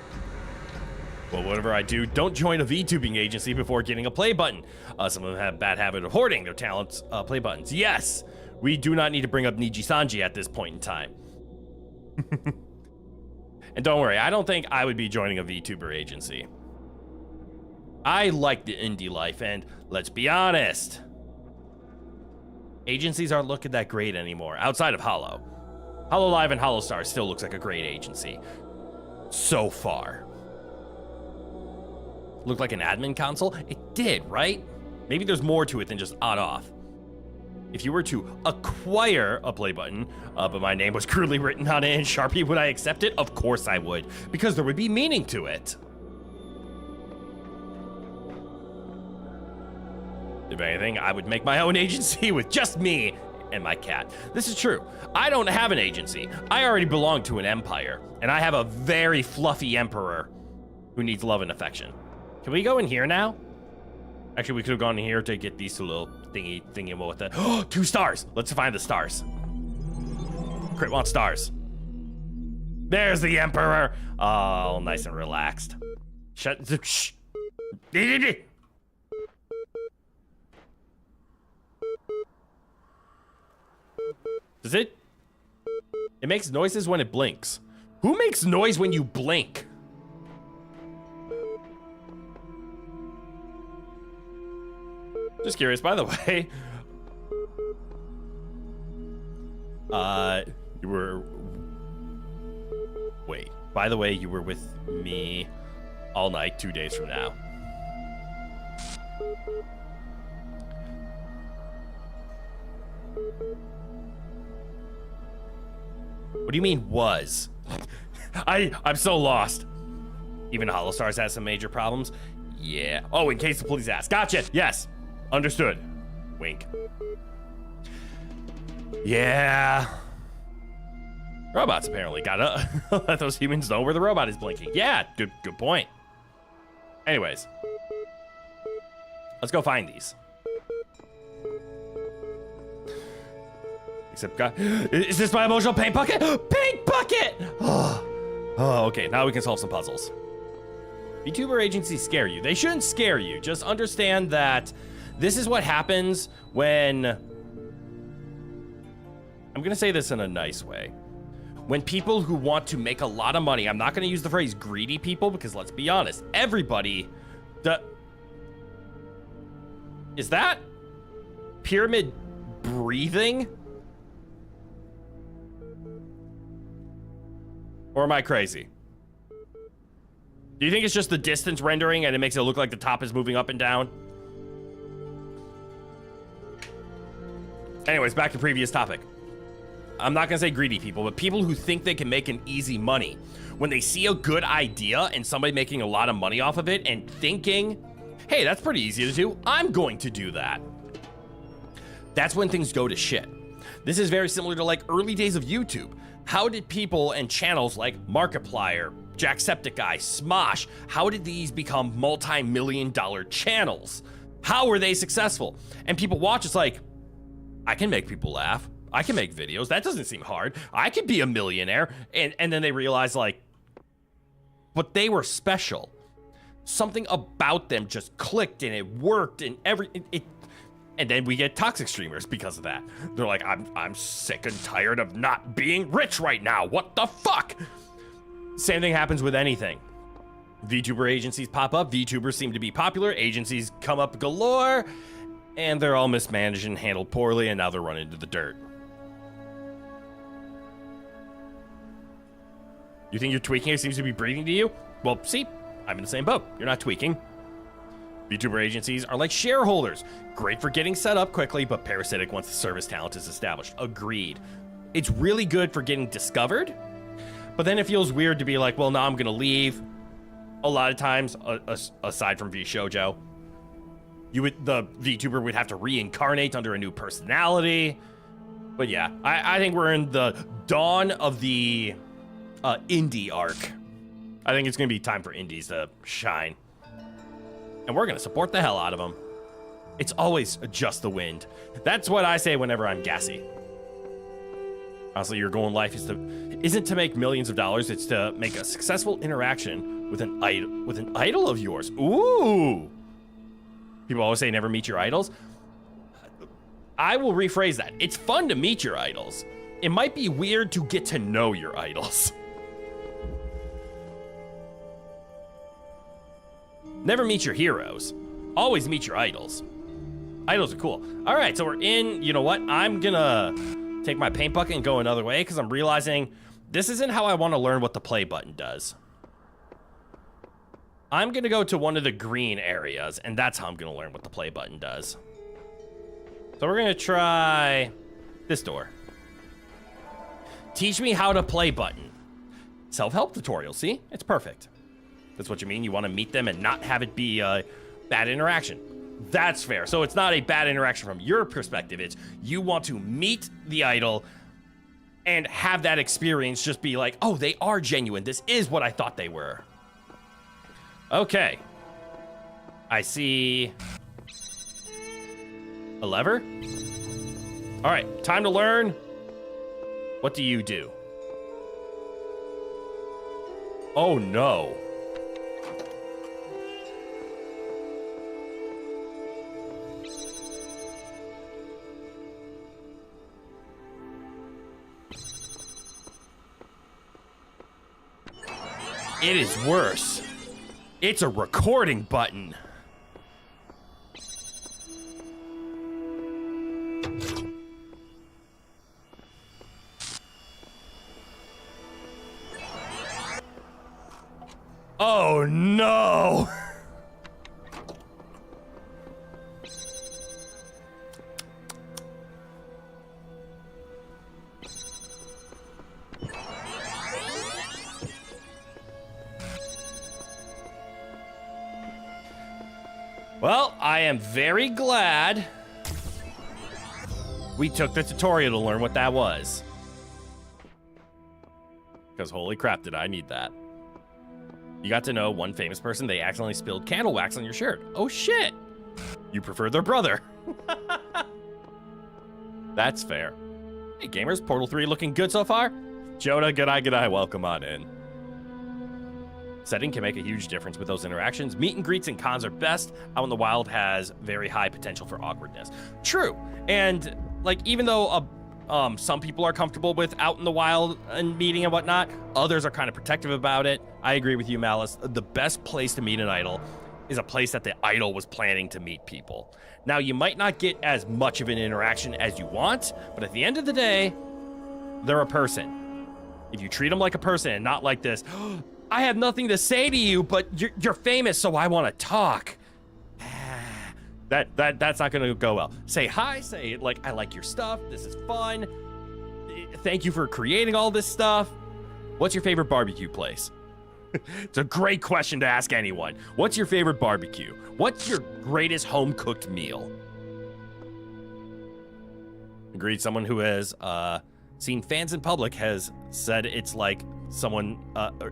Well, whatever I do, don't join a VTubing agency before getting a play button. Some of them have a bad habit of hoarding their talents play buttons. Yes, we do not need to bring up Niji Sanji at this point in time. And don't worry, I don't think I would be joining a VTuber agency. I like the indie life, and let's be honest, agencies aren't looking that great anymore, outside of Hollow. Hollow Live and Hollow Stars still looks like a great agency. So far. Looked like an admin console? It did, right? Maybe there's more to it than just on-off. If you were to acquire a play button, but my name was crudely written on it in Sharpie, would I accept it? Of course I would, because there would be meaning to it. If anything, I would make my own agency with just me and my cat. This is true. I don't have an agency. I already belong to an empire, and I have a very fluffy emperor who needs love and affection. Can we go in here now? Actually, we could have gone in here to get these two little thingy with the 2 stars. Let's find the stars. Crit wants stars. There's the emperor. Oh, nice and relaxed. Shh. Does it? It makes noises when it blinks. Who makes noise when you blink? Just curious, by the way. You were... Wait. By the way, you were with me all night 2 days from now. What do you mean, was? I'm so lost. Even Hollow Stars has some major problems. Yeah. Oh, in case the police ask. Gotcha. Yes. Understood. Wink. Yeah. Robots apparently gotta let those humans know where the robot is blinking. Yeah, good point. Anyways. Let's go find these. Except, God, is this my emotional paint bucket? Paint bucket! Oh, okay, now we can solve some puzzles. VTuber agencies scare you. They shouldn't scare you. Just understand that this is what happens when... I'm gonna say this in a nice way. When people who want to make a lot of money, I'm not gonna use the phrase greedy people, because let's be honest, everybody... Is that pyramid breathing? Or am I crazy? Do you think it's just the distance rendering and it makes it look like the top is moving up and down? Anyways, back to previous topic. I'm not gonna say greedy people, but people who think they can make an easy money. When they see a good idea and somebody making a lot of money off of it and thinking, hey, that's pretty easy to do, I'm going to do that. That's when things go to shit. This is very similar to like early days of YouTube. How did people and channels like Markiplier, Jacksepticeye, Smosh, how did these become multi-million-dollar channels? How were they successful? And people watch, it's like, I can make people laugh. I can make videos. That doesn't seem hard. I could be a millionaire. And then they realize, like, but they were special. Something about them just clicked and it worked and and then we get toxic streamers because of that. They're like, I'm sick and tired of not being rich right now. What the fuck? Same thing happens with anything. VTuber agencies pop up. VTubers seem to be popular. Agencies come up galore. And they're all mismanaged and handled poorly. And now they're run into the dirt. You think you're tweaking? It seems to be breathing to you? Well, see, I'm in the same boat. You're not tweaking. VTuber agencies are like shareholders. Great for getting set up quickly, but parasitic once the service talent is established. Agreed. It's really good for getting discovered, but then it feels weird to be like, well, now I'm gonna leave. A lot of times, aside from VShojo, the VTuber would have to reincarnate under a new personality. But yeah, I think we're in the dawn of the indie arc. I think it's gonna be time for indies to shine. And we're gonna support the hell out of them. It's always just the wind. That's what I say whenever I'm gassy. Honestly, your goal in life isn't to make millions of dollars. It's to make a successful interaction with an idol of yours. Ooh. People always say never meet your idols. I will rephrase that. It's fun to meet your idols, it might be weird to get to know your idols. Never meet your heroes. Always meet your idols. Idols are cool. All right, so we're in. You know what? I'm gonna take my paint bucket and go another way because I'm realizing this isn't how I want to learn what the play button does. I'm gonna go to one of the green areas, and that's how I'm gonna learn what the play button does. So we're gonna try this door. Teach me how to play button. Self-help tutorial, see? It's perfect. That's what you mean? You want to meet them and not have it be a bad interaction. That's fair. So it's not a bad interaction from your perspective. It's you want to meet the idol and have that experience just be like, oh, they are genuine. This is what I thought they were. Okay. I see a lever. All right, time to learn. What do you do? Oh, no. It is worse. It's a recording button. Oh no! Well, I am very glad we took the tutorial to learn what that was. Because holy crap, did I need that. You got to know one famous person, they accidentally spilled candle wax on your shirt. Oh shit! You prefer their brother. That's fair. Hey gamers, Portal 3 looking good so far? Jonah, g'day, welcome on in. Setting can make a huge difference with those interactions. Meet and greets and cons are best. Out in the wild has very high potential for awkwardness. True, and like even though some people are comfortable with out in the wild and meeting and whatnot, others are kind of protective about it. I agree with you, Malice. The best place to meet an idol is a place that the idol was planning to meet people. Now, you might not get as much of an interaction as you want, but at the end of the day, they're a person. If you treat them like a person and not like this, I have nothing to say to you, but you're famous, so I want to talk. That's not gonna go well. Say hi, say like, I like your stuff, this is fun. Thank you for creating all this stuff. What's your favorite barbecue place? It's a great question to ask anyone. What's your favorite barbecue? What's your greatest home-cooked meal? Agreed, someone who has seen fans in public has said it's like someone,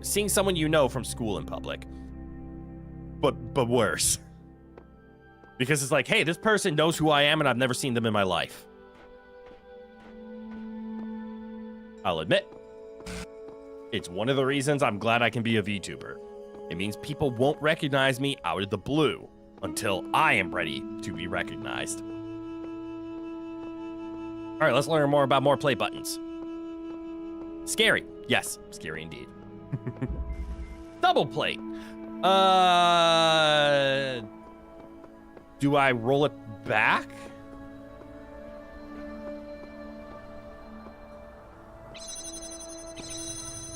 seeing someone you know from school in public. But worse. Because it's like, hey, this person knows who I am and I've never seen them in my life. I'll admit, it's one of the reasons I'm glad I can be a VTuber. It means people won't recognize me out of the blue until I am ready to be recognized. All right, let's learn more about more play buttons. Scary. Yes, scary indeed. Double plate. Do I roll it back?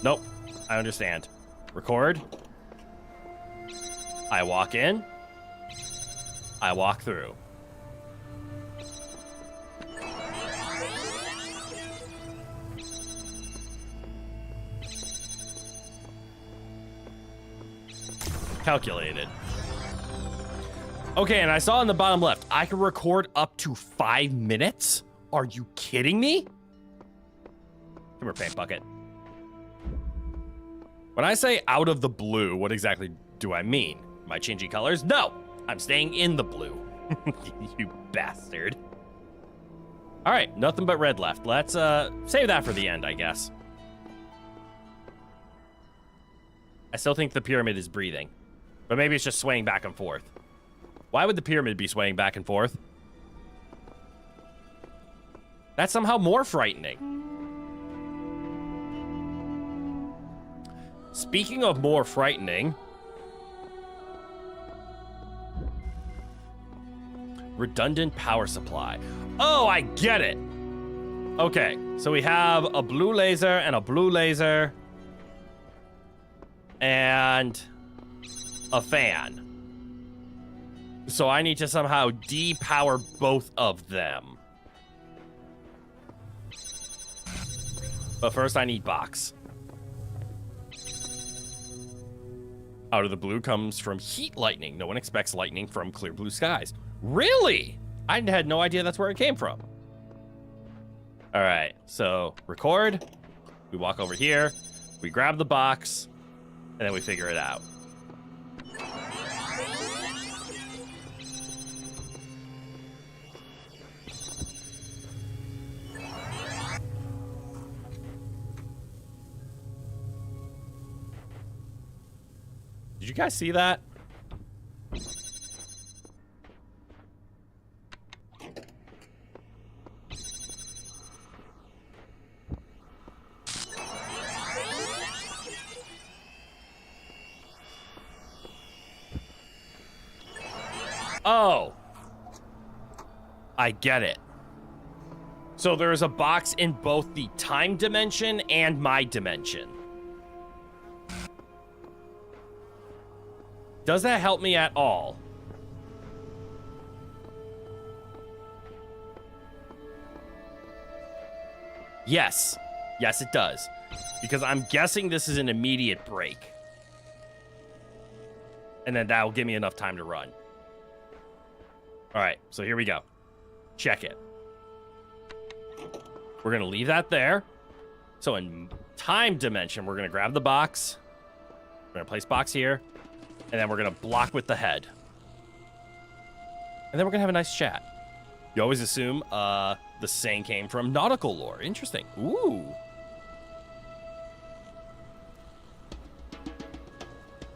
Nope. I understand. Record. I walk in. I walk through. Calculated. Okay, and I saw in the bottom left, I can record up to 5 minutes? Are you kidding me? Come here, paint bucket. When I say out of the blue, what exactly do I mean? Am I changing colors? No, I'm staying in the blue. You bastard. All right, nothing but red left. Let's save that for the end, I guess. I still think the pyramid is breathing, but maybe it's just swaying back and forth. Why would the pyramid be swaying back and forth? That's somehow more frightening. Speaking of more frightening, redundant power supply. Oh, I get it. Okay, so we have a blue laser and a blue laser and a fan. So I need to somehow depower both of them. But first I need box. Out of the blue comes from heat lightning. No one expects lightning from clear blue skies. Really? I had no idea that's where it came from. All right, so record. We walk over here. We grab the box. And then we figure it out. Did you guys see that? Oh, I get it. So there's a box in both the time dimension and my dimension. Does that help me at all? Yes. Yes, it does. Because I'm guessing this is an immediate break. And then that'll give me enough time to run. All right, so here we go. Check it. We're going to leave that there. So in time dimension, we're going to grab the box. We're going to place box here. And then we're going to block with the head. And then we're going to have a nice chat. You always assume the saying came from nautical lore. Interesting. Ooh.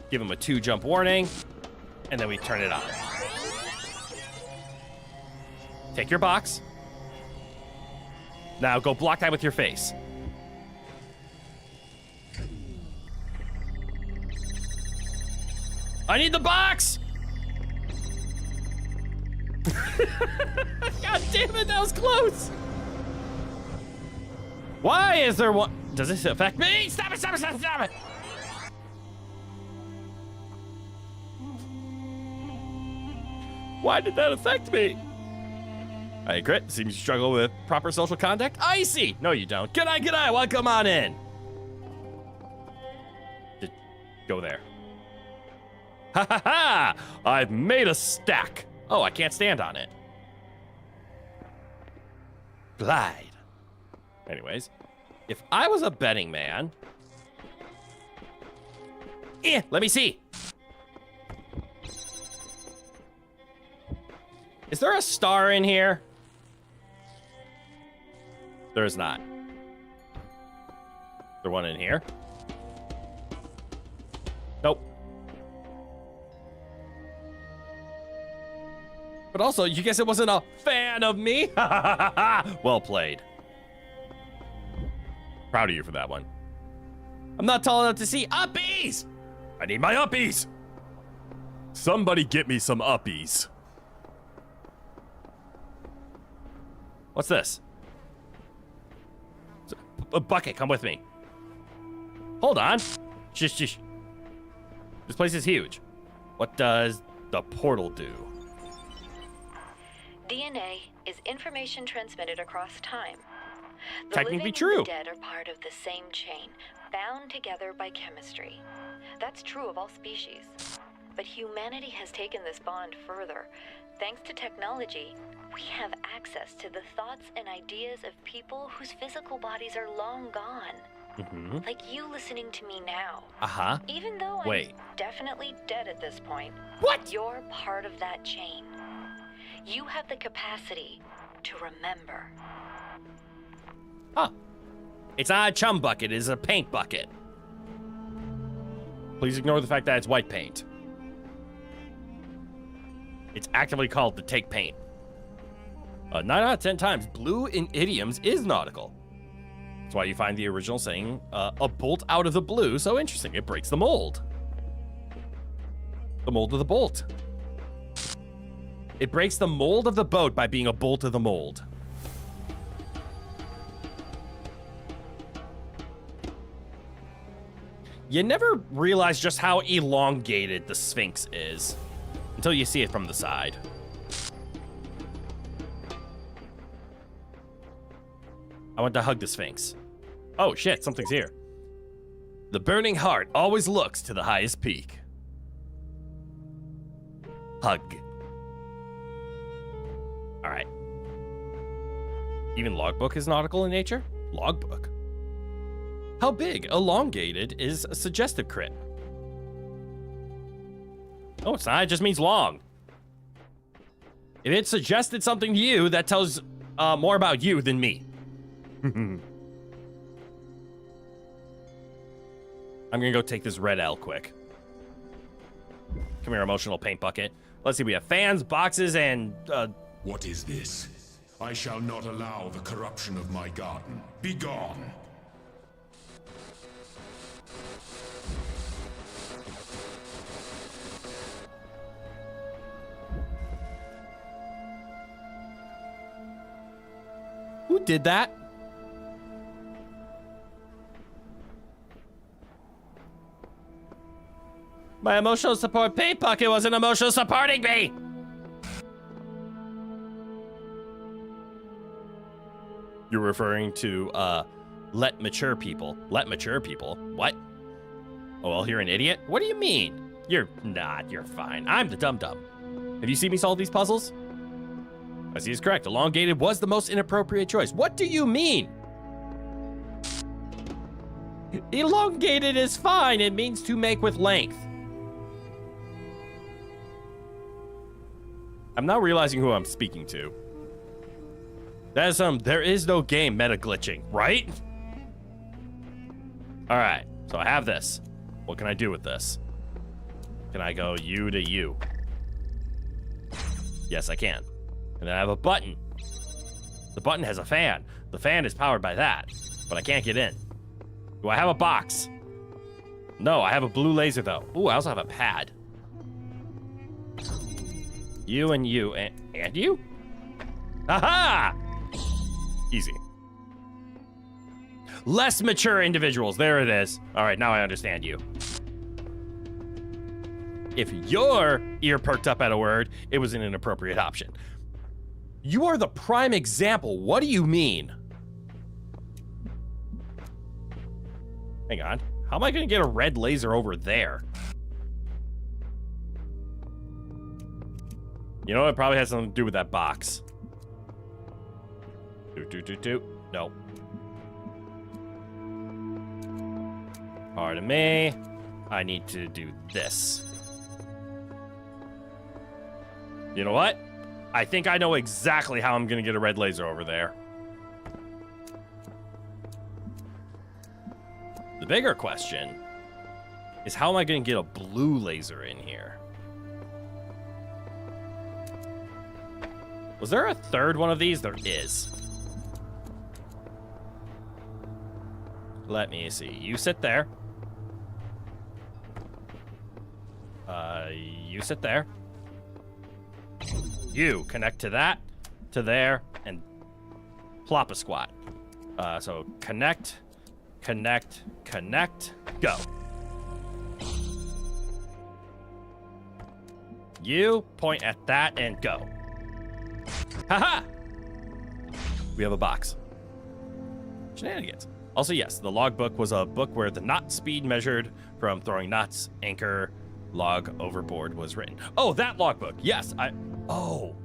Give him a 2-jump warning. And then we turn it on. Take your box. Now go block that with your face. I need the box! God damn it, that was close! Why is there one? Does this affect me? Stop it, stop it, stop it, stop it! Why did that affect me? Hey, Crit, seems you struggle with proper social contact. I see. No, you don't. Good eye, welcome on in. Just go there. Ha ha ha! I've made a stack. Oh, I can't stand on it. Glide. Anyways, if I was a betting man... let me see. Is there a star in here? There is not. Is there one in here? Nope. But also, you guess it wasn't a fan of me? Well played. Proud of you for that one. I'm not tall enough to see uppies! I need my uppies! Somebody get me some uppies. What's this? A bucket, come with me. Hold on. Shush. This place is huge. What does the portal do? DNA is information transmitted across time. The Technically living true. and the dead are part of the same chain, bound together by chemistry. That's true of all species. But humanity has taken this bond further. Thanks to technology, we have access to the thoughts and ideas of people whose physical bodies are long gone. Mm-hmm. Like you listening to me now. Uh-huh. Even though Wait. I'm definitely dead at this point. What? You're part of that chain. You have the capacity to remember. Huh. It's not a chum bucket, it's a paint bucket. Please ignore the fact that it's white paint. It's actively called to take paint. 9 out of 10 times, blue in idioms is nautical. That's why you find the original saying, a bolt out of the blue, so interesting. It breaks the mold. The mold of the bolt. It breaks the mold of the boat by being a bolt of the mold. You never realize just how elongated the Sphinx is until you see it from the side. I want to hug the Sphinx. Oh shit, something's here. The burning heart always looks to the highest peak. Hug. All right. Even logbook is nautical in nature? Logbook. How big, elongated, is a suggestive crit? Oh, it's not. It just means long. If it suggested something to you, that tells more about you than me. I'm gonna go take this red L quick. Come here, emotional paint bucket. Let's see, we have fans, boxes, and What is this? I shall not allow the corruption of my garden. Be gone! Who did that? My emotional support paint bucket wasn't emotional supporting me! You're referring to, let mature people. Let mature people? What? Oh, well, you're an idiot? What do you mean? You're not, you're fine. I'm the dum-dum. Have you seen me solve these puzzles? I see is correct. Elongated was the most inappropriate choice. What do you mean? Elongated is fine. It means to make with length. I'm now realizing who I'm speaking to. That is there is no game meta glitching, right? All right, so I have this. What can I do with this? Can I go U to U? Yes, I can. And then I have a button. The button has a fan. The fan is powered by that, but I can't get in. Do I have a box? No, I have a blue laser though. Ooh, I also have a pad. You and you and you? Aha! Easy. Less mature individuals. There it is. All right, now I understand you. If your ear perked up at a word, it was an inappropriate option. You are the prime example. What do you mean? Hang on. How am I going to get a red laser over there? You know, it probably has something to do with that box. No. Pardon me. I need to do this. You know what? I think I know exactly how I'm going to get a red laser over there. The bigger question is how am I going to get a blue laser in here? Was there a third one of these? There is. Let me see. You sit there. You sit there. You connect to that, to there, and plop a squat. So connect, connect, connect, go. You point at that and go. Haha! We have a box. Shenanigans. Also, yes, the logbook was a book where the knot speed measured from throwing knots, anchor, log overboard was written. Oh, that logbook. Yes, oh.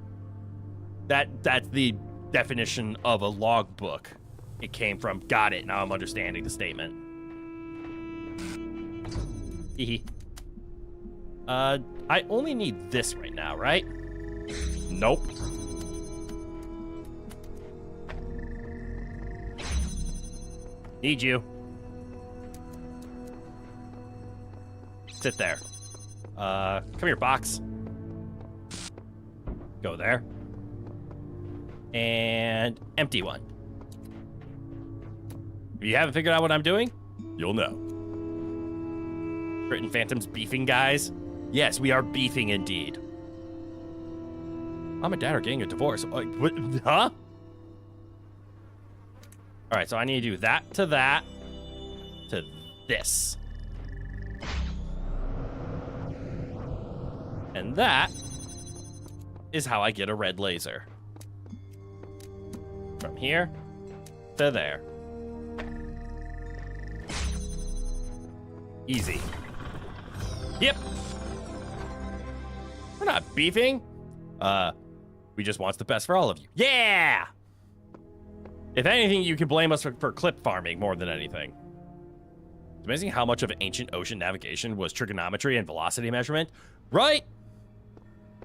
That's the definition of a logbook. It came from. Got it. Now I'm understanding the statement. I only need this right now, right? Nope. Need you. Sit there. Come here, box. Go there. And empty one. If you haven't figured out what I'm doing, you'll know. Britain Phantom's beefing, guys. Yes, we are beefing indeed. Mom and Dad are getting a divorce. What? Huh? All right, so I need to do that to this. And that is how I get a red laser. From here to there. Easy. Yep. We're not beefing. We just want the best for all of you. Yeah! If anything, you can blame us for clip farming more than anything. It's amazing how much of ancient ocean navigation was trigonometry and velocity measurement. Right?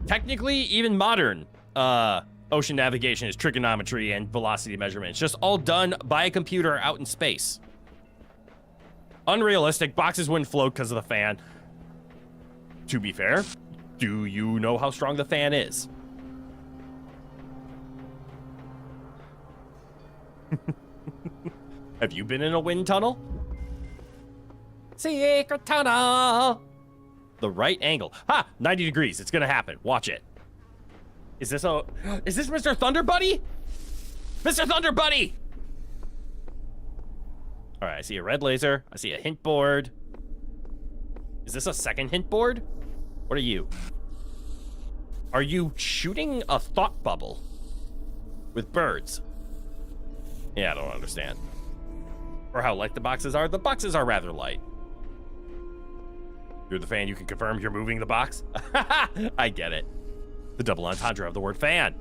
Technically, even modern ocean navigation is trigonometry and velocity measurement. It's just all done by a computer out in space. Unrealistic. Boxes wouldn't float because of the fan. To be fair, do you know how strong the fan is? Have you been in a wind tunnel? Secret tunnel. The right angle. Ha! 90 degrees. It's gonna happen. Watch it. Is this Mr. Thunder Buddy? Mr. Thunder Buddy! All right, I see a red laser. I see a hint board. Is this a second hint board? What are you? Are you shooting a thought bubble with birds? Yeah, I don't understand. Or how light the boxes are. The boxes are rather light. You're the fan, you can confirm you're moving the box? I get it. The double entendre of the word fan.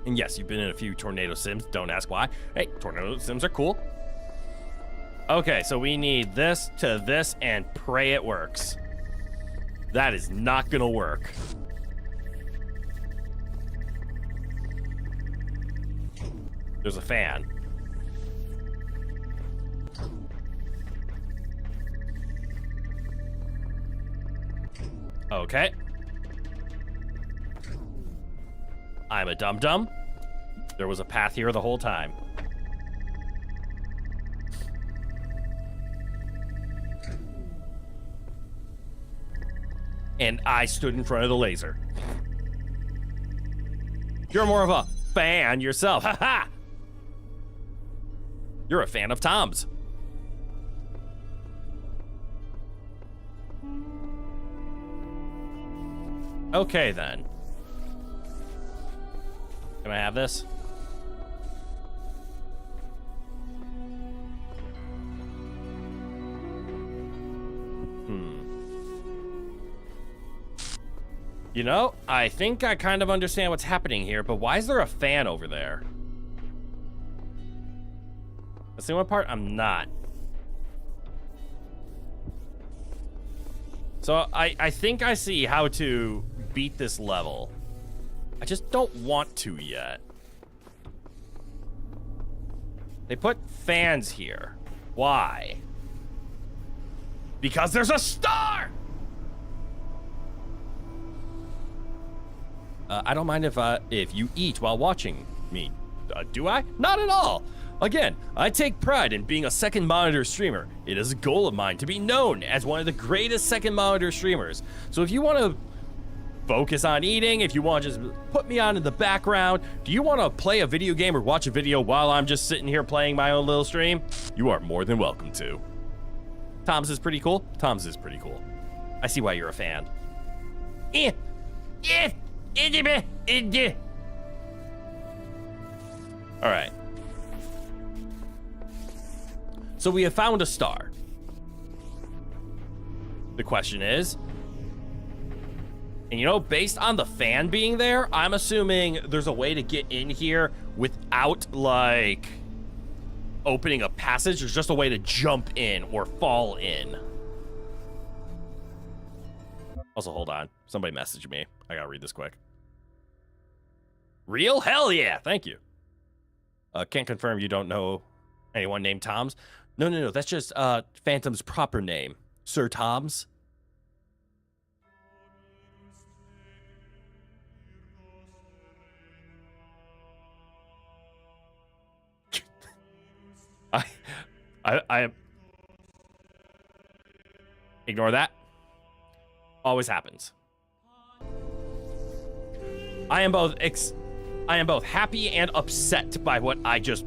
And yes, you've been in a few tornado sims. Don't ask why. Hey, tornado sims are cool. Okay, so we need this to this and pray it works. That is not gonna work. There's a fan. Okay. I'm a dum-dum. There was a path here the whole time. And I stood in front of the laser. You're more of a fan yourself. Ha ha! You're a fan of Tom's. Okay, then. Can I have this? You know, I think I kind of understand what's happening here, but why is there a fan over there? That's the one part I'm not. So I think I see how to beat this level. I just don't want to yet. They put fans here. Why? Because there's a star! I don't mind if you eat while watching me. Do I? Not at all. Again, I take pride in being a second monitor streamer. It is a goal of mine to be known as one of the greatest second monitor streamers. So if you want to focus on eating, if you want to just put me on in the background, do you want to play a video game or watch a video while I'm just sitting here playing my own little stream? You are more than welcome to. Tom's is pretty cool. Tom's is pretty cool. I see why you're a fan. All right. So we have found a star. The question is, and you know, based on the fan being there, I'm assuming there's a way to get in here without, like, opening a passage. There's just a way to jump in or fall in. Also, hold on. Somebody messaged me. I gotta read this quick. Real? Hell yeah. Thank you. Can't confirm you don't know anyone named Tom's. No. That's just Phantom's proper name. Sir Tom's. I ignore that. Always happens. I am both happy and upset by what I just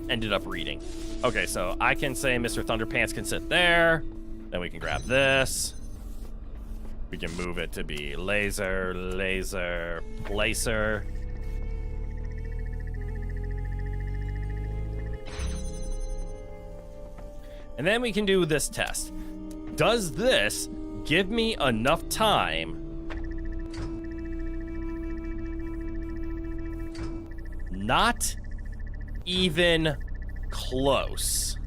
ended up reading. Okay, so I can say Mr. Thunderpants can sit there. Then we can grab this. We can move it to be laser, placer. And then we can do this test. Does this give me enough time not even close?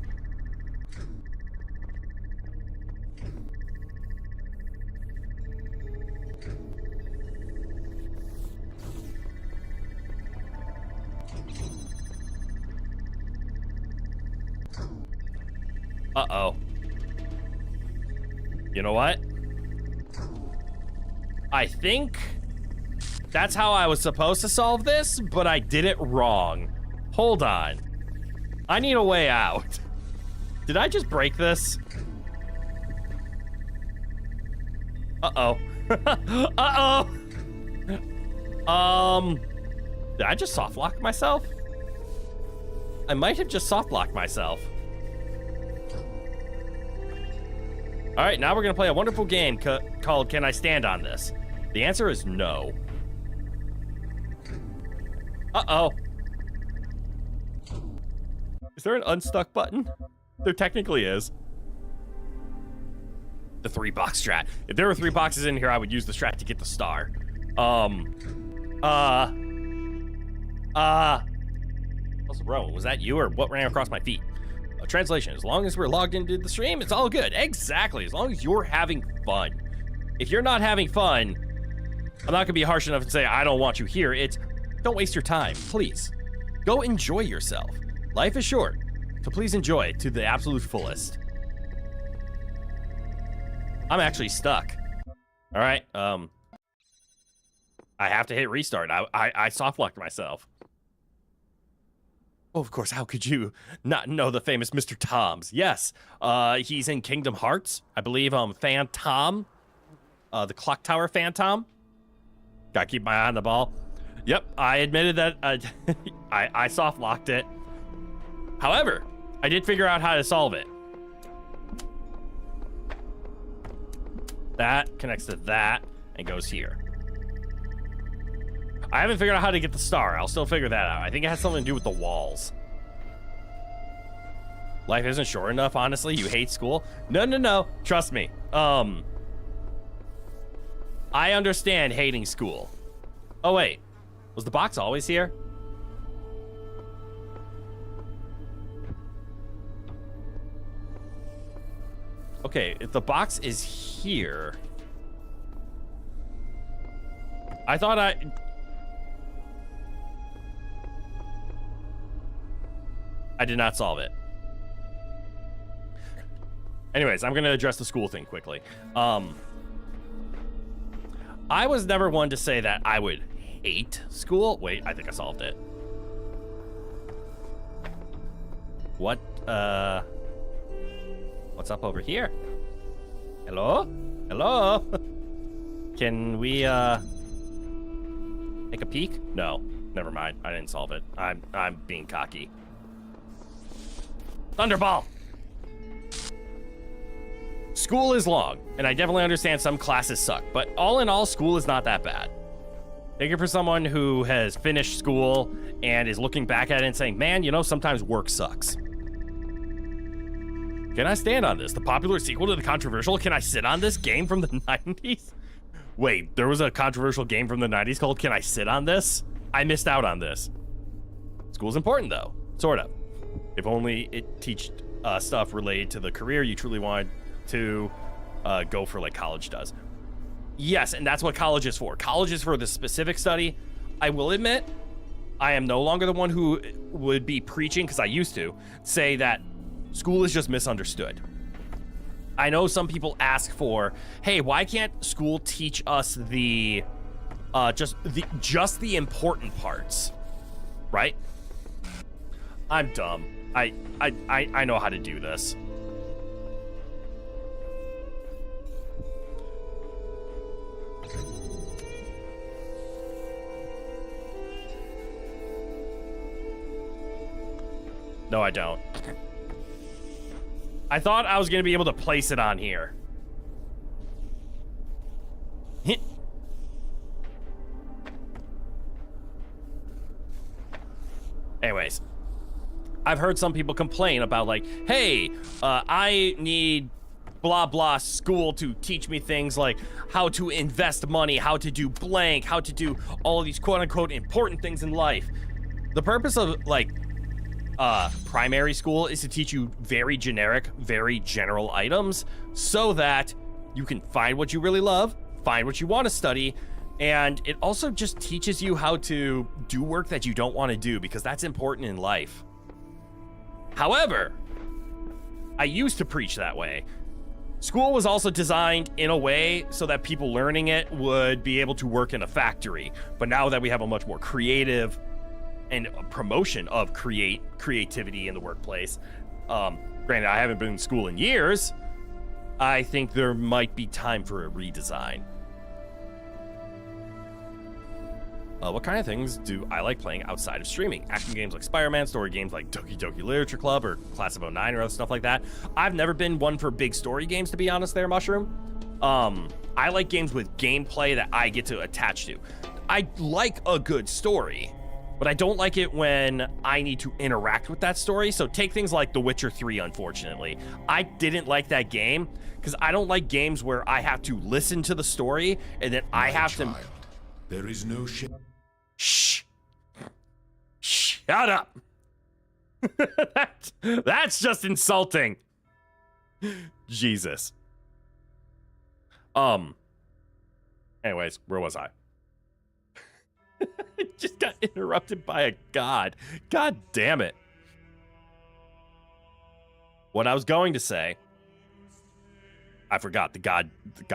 Uh-oh. You know what? I think that's how I was supposed to solve this, but I did it wrong. Hold on. I need a way out. Did I just break this? Uh-oh. Uh-oh. Did I just soft lock myself? I might have just soft locked myself. All right, now we're gonna play a wonderful game called Can I Stand on This? The answer is no. Uh-oh. Is there an unstuck button? There technically is. The 3-box strat. If there were 3 boxes in here, I would use the strat to get the star. Also, Rowan, was that you or what ran across my feet? Translation, as long as we're logged into the stream, it's all good. Exactly, as long as you're having fun. If you're not having fun, I'm not gonna be harsh enough and say, I don't want you here. It's, don't waste your time, please. Go enjoy yourself. Life is short, so please enjoy it to the absolute fullest. I'm actually stuck. All right, I have to hit restart. I soft-locked myself. Oh, of course, how could you not know the famous Mr. Toms? Yes, he's in Kingdom Hearts. I believe, Phantom. The Clock Tower Phantom. Gotta keep my eye on the ball. Yep, I admitted that I soft-locked it. However, I did figure out how to solve it. That connects to that and goes here. I haven't figured out how to get the star. I'll still figure that out. I think it has something to do with the walls. Life isn't short enough, honestly. You hate school? No. Trust me. I understand hating school. Oh, wait. Was the box always here? Okay, if the box is here... I thought I did not solve it. Anyways, I'm gonna address the school thing quickly. I was never one to say that I would hate school. Wait, I think I solved it. What, what's up over here? Hello? Hello? Can we, take a peek? No, never mind. I didn't solve it. I'm being cocky. Thunderball! School is long, and I definitely understand some classes suck, but all in all, school is not that bad. Take it for someone who has finished school and is looking back at it and saying, man, you know, sometimes work sucks. Can I stand on this? The popular sequel to the controversial Can I Sit on This game from the 90s? Wait, there was a controversial game from the 90s called Can I Sit on This? I missed out on this. School's important, though. Sort of. If only it teached stuff related to the career you truly wanted to go for, like college does. Yes, and that's what college is for. College is for the specific study. I will admit, I am no longer the one who would be preaching, because I used to, say that school is just misunderstood. I know some people ask for, hey, why can't school teach us the just the important parts, right? I'm dumb. I know how to do this. No, I don't. I thought I was going to be able to place it on here. Anyways, I've heard some people complain about like, hey, I need blah blah school to teach me things like how to invest money, how to do blank, how to do all of these quote unquote important things in life. The purpose of like primary school is to teach you very generic, very general items so that you can find what you really love, find what you want to study, and it also just teaches you how to do work that you don't want to do, because that's important in life. However, I used to preach that way. School was also designed in a way so that people learning it would be able to work in a factory. But now that we have a much more creative and a promotion of creativity in the workplace, granted, I haven't been in school in years, I think there might be time for a redesign. What kind of things do I like playing outside of streaming? Action games like Spider-Man, story games like Doki Doki Literature Club or Class of 09 or other stuff like that. I've never been one for big story games, to be honest there, Mushroom. I like games with gameplay that I get to attach to. I like a good story, but I don't like it when I need to interact with that story. So take things like The Witcher 3, unfortunately. I didn't like that game because I don't like games where I have to listen to the story and then I have to... There is no Shh. Shut up. That's just insulting. Jesus. Anyways, where was I? I just got interrupted by a god. God damn it. What I was going to say, I forgot. The god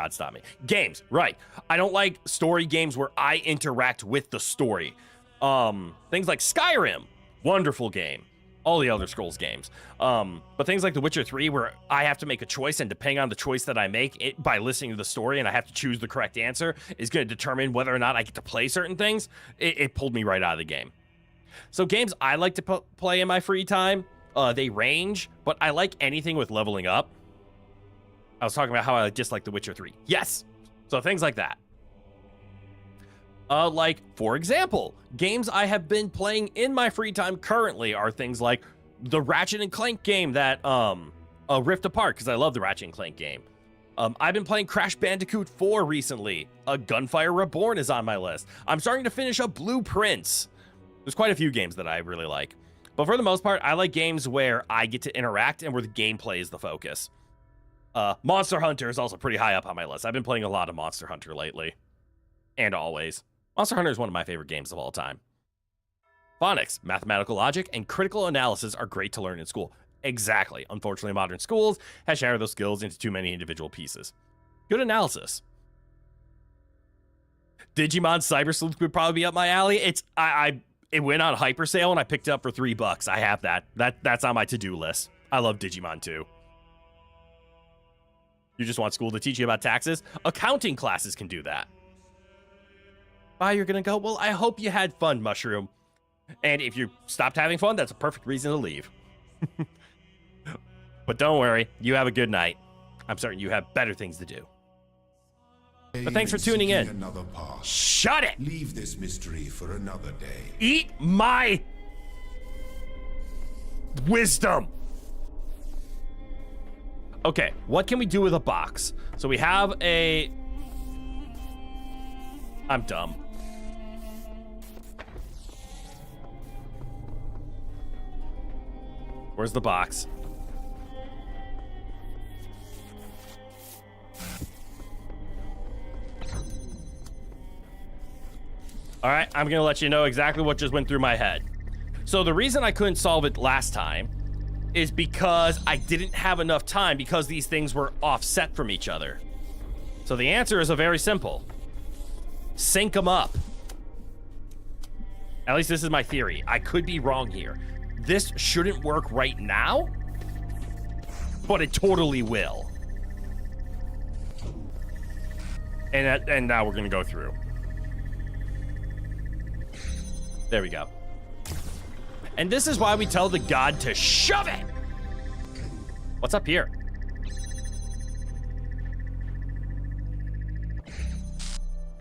stopped me. Games, right. I don't like story games where I interact with the story. Things like Skyrim, wonderful game. All the Elder Scrolls games. But things like The Witcher 3 where I have to make a choice, and depending on the choice that I make, by listening to the story and I have to choose the correct answer, is going to determine whether or not I get to play certain things. It pulled me right out of the game. So games I like to play in my free time, they range, but I like anything with leveling up. I was talking about how I dislike The Witcher 3. Yes. So things like that. Like, for example, games I have been playing in my free time currently are things like the Ratchet and Clank game that, Rift Apart, because I love the Ratchet and Clank game. I've been playing Crash Bandicoot 4 recently. Gunfire Reborn is on my list. I'm starting to finish up Blueprints. There's quite a few games that I really like. But for the most part, I like games where I get to interact and where the gameplay is the focus. Monster Hunter is also pretty high up on my list. I've been playing a lot of Monster Hunter lately. And always. Monster Hunter is one of my favorite games of all time. Phonics, mathematical logic, and critical analysis are great to learn in school. Exactly. Unfortunately, modern schools have shattered those skills into too many individual pieces. Good analysis. Digimon Cyber Sleuth would probably be up my alley. It went on hyper sale and I picked it up for $3. I have that. That's on my to-do list. I love Digimon too. You just want school to teach you about taxes? Accounting classes can do that. Bye, you're gonna go? Well, I hope you had fun, Mushroom. And if you stopped having fun, that's a perfect reason to leave. But don't worry, you have a good night. I'm certain you have better things to do. But thanks for tuning in. Another path. Shut it! Leave this mystery for another day. Eat my wisdom! Okay, what can we do with a box? So we have a... I'm dumb. Where's the box? All right, I'm gonna let you know exactly what just went through my head. So the reason I couldn't solve it last time is because I didn't have enough time because these things were offset from each other. So the answer is a very simple. Sync them up. At least this is my theory. I could be wrong here. this shouldn't work right now, but it totally will. And now we're gonna go through. There we go. And this is why we tell the god to shove it. What's up here?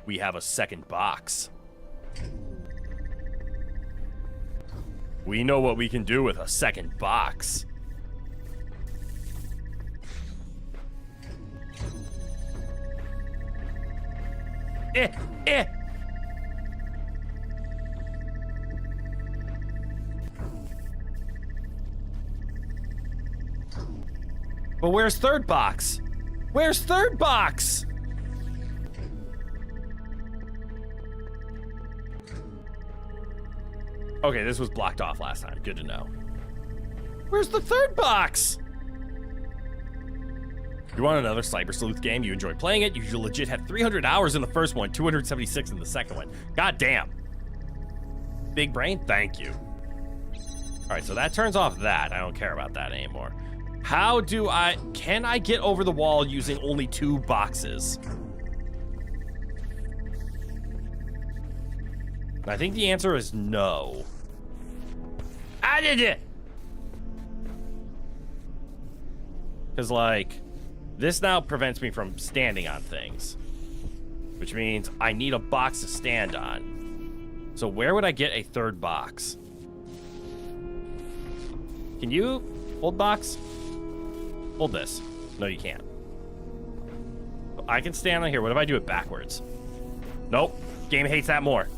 We have a second box. We know what we can do with a second box. Eh. But where's third box? Where's third box? Okay, this was blocked off last time. Good to know. Where's the third box? You want another Cyber Sleuth game? You enjoy playing it? You legit had 300 hours in the first one, 276 in the second one. God damn. Big brain? Thank you. All right, so that turns off that. I don't care about that anymore. How do can I get over the wall using only 2 boxes? I think the answer is no. I did it! Because, like, this now prevents me from standing on things. Which means I need a box to stand on. So where would I get a third box? Can you hold box? Hold this. No, you can't. I can stand on here. What if I do it backwards? Nope. Game hates that more.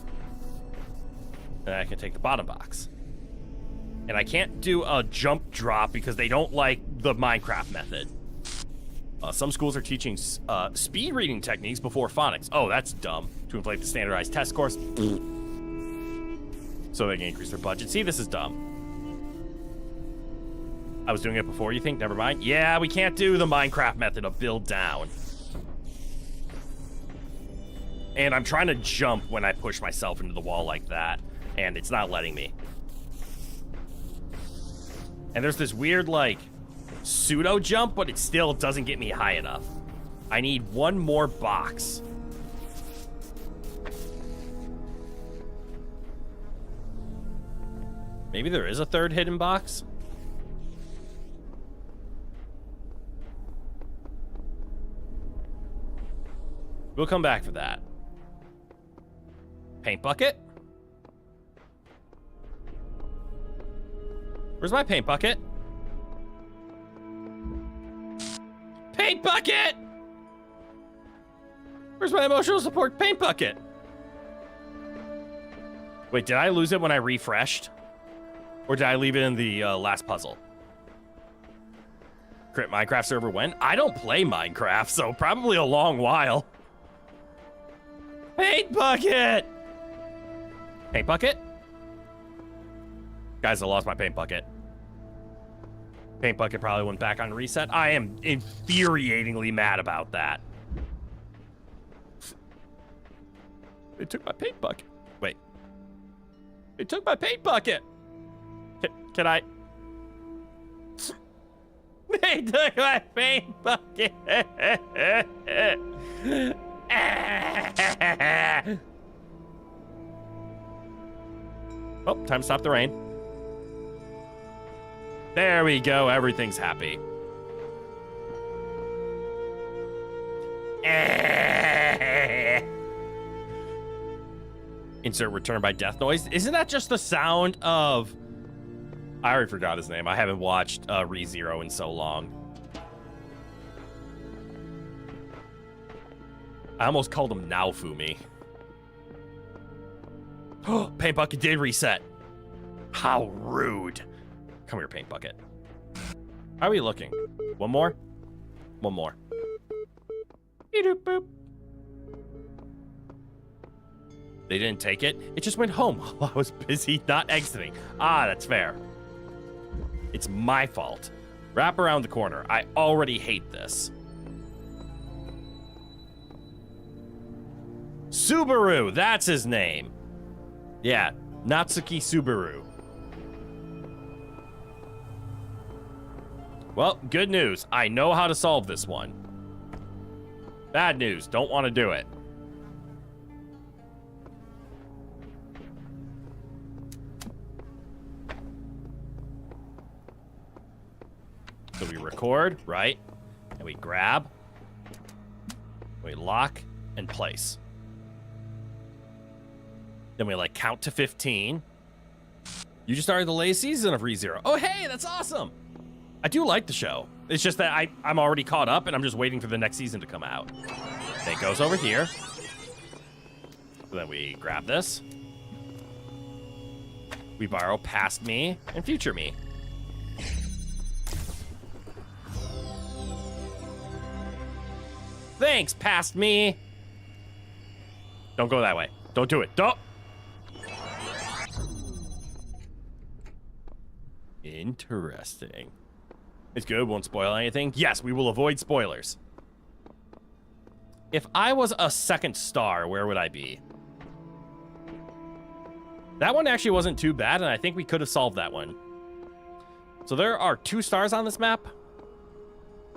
And I can take the bottom box. And I can't do a jump drop because they don't like the Minecraft method. Some schools are teaching speed reading techniques before phonics. Oh, that's dumb. To inflate the standardized test course. So they can increase their budget. See, this is dumb. I was doing it before, you think? Never mind. Yeah, we can't do the Minecraft method of build down. And I'm trying to jump when I push myself into the wall like that. And it's not letting me. And there's this weird, like, pseudo jump, but it still doesn't get me high enough. I need one more box. Maybe there is a third hidden box? We'll come back for that. Paint bucket? Where's my paint bucket? Paint bucket! Where's my emotional support paint bucket? Wait, did I lose it when I refreshed? Or did I leave it in the last puzzle? Crit Minecraft server when? I don't play Minecraft, so probably a long while. Paint bucket! Paint bucket? Guys, I lost my paint bucket. Paint bucket probably went back on reset. I am infuriatingly mad about that. They took my paint bucket. Wait. They took my paint bucket. Can I? They took my paint bucket. Oh, time to stop the rain. There we go. Everything's happy. Insert return by death noise. Isn't that just the sound of... I already forgot his name. I haven't watched ReZero in so long. I almost called him Naofumi. Oh, paint bucket did reset. How rude. Come here, paint bucket. How are we looking? One more? One more. Boop. They didn't take it. It just went home while I was busy not exiting. Ah, that's fair. It's my fault. Wrap around the corner. I already hate this. Subaru, that's his name. Yeah, Natsuki Subaru. Well, good news. I know how to solve this one. Bad news. Don't want to do it. So we record, right? And we grab. We lock and place. Then we like count to 15. You just started the latest season of ReZero. Oh, hey, that's awesome. I do like the show. It's just that I'm already caught up and I'm just waiting for the next season to come out. Then it goes over here. So then we grab this. We borrow past me and future me. Thanks, past me. Don't go that way. Don't do it. Don't. Interesting. It's good. Won't spoil anything. Yes, we will avoid spoilers. If I was a second star, where would I be? That one actually wasn't too bad, and I think we could have solved that one. So there are 2 stars on this map.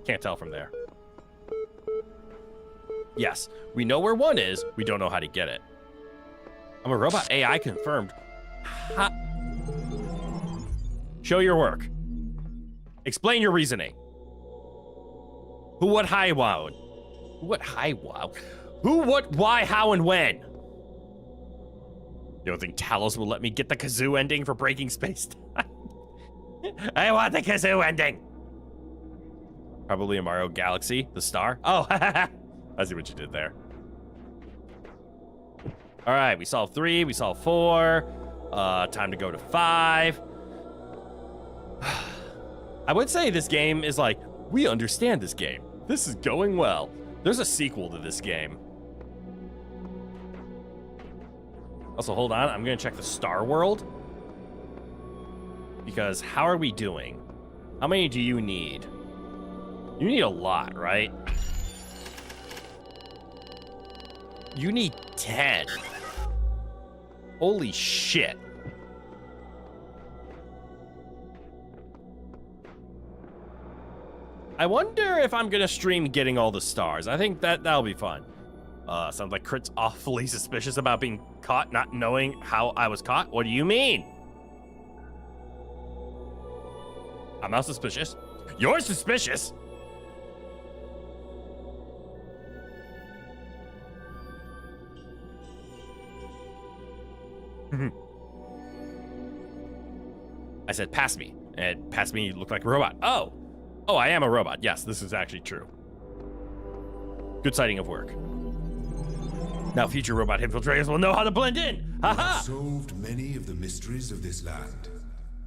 Can't tell from there. Yes, we know where 1 is. We don't know how to get it. I'm a robot AI confirmed. Show your work. Explain your reasoning. Who, what, how, wow. Who, what, how, wow. Who, what, why, how, and when. You don't think Talos will let me get the kazoo ending for breaking space time? I want the kazoo ending. Probably a Mario Galaxy, the star. Oh, I see what you did there. All right, we solved 3, we solved 4. Time to go to 5. I would say this game is like, we understand this game. This is going well. There's a sequel to this game. Also, hold on. I'm going to check the Star World. Because how are we doing? How many do you need? You need a lot, right? You need 10. Holy shit. I wonder if I'm gonna stream getting all the stars. I think that'll be fun. Sounds like Crit's awfully suspicious about being caught, not knowing how I was caught. What do you mean? I'm not suspicious. You're suspicious. I said, pass me. And pass me looked like a robot. Oh, I am a robot. Yes, this is actually true. Good sighting of work. Now future robot infiltrators will know how to blend in. Ha-ha! Solved many of the mysteries of this land.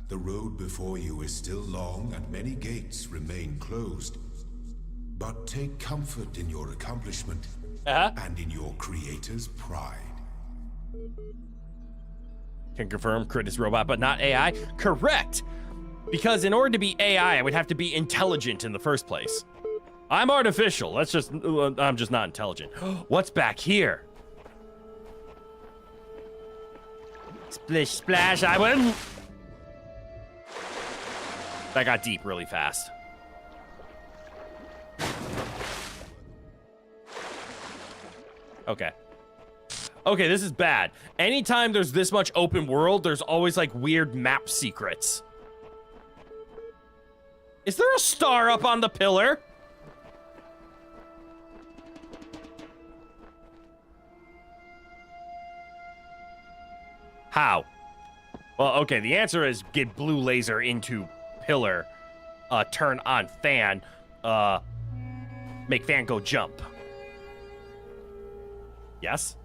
The road before you is still long and many gates remain closed. But take comfort in your accomplishment and in your creator's pride. Can confirm Crit is robot, but not AI. Correct. Because in order to be AI, I would have to be intelligent in the first place. I'm artificial. I'm just not intelligent. What's back here? Splish, splash, I win. That got deep really fast. Okay. Okay, this is bad. Anytime there's this much open world, there's always like weird map secrets. Is there a star up on the pillar? How? Well, okay, the answer is get blue laser into pillar, turn on fan, make fan go jump. Yes?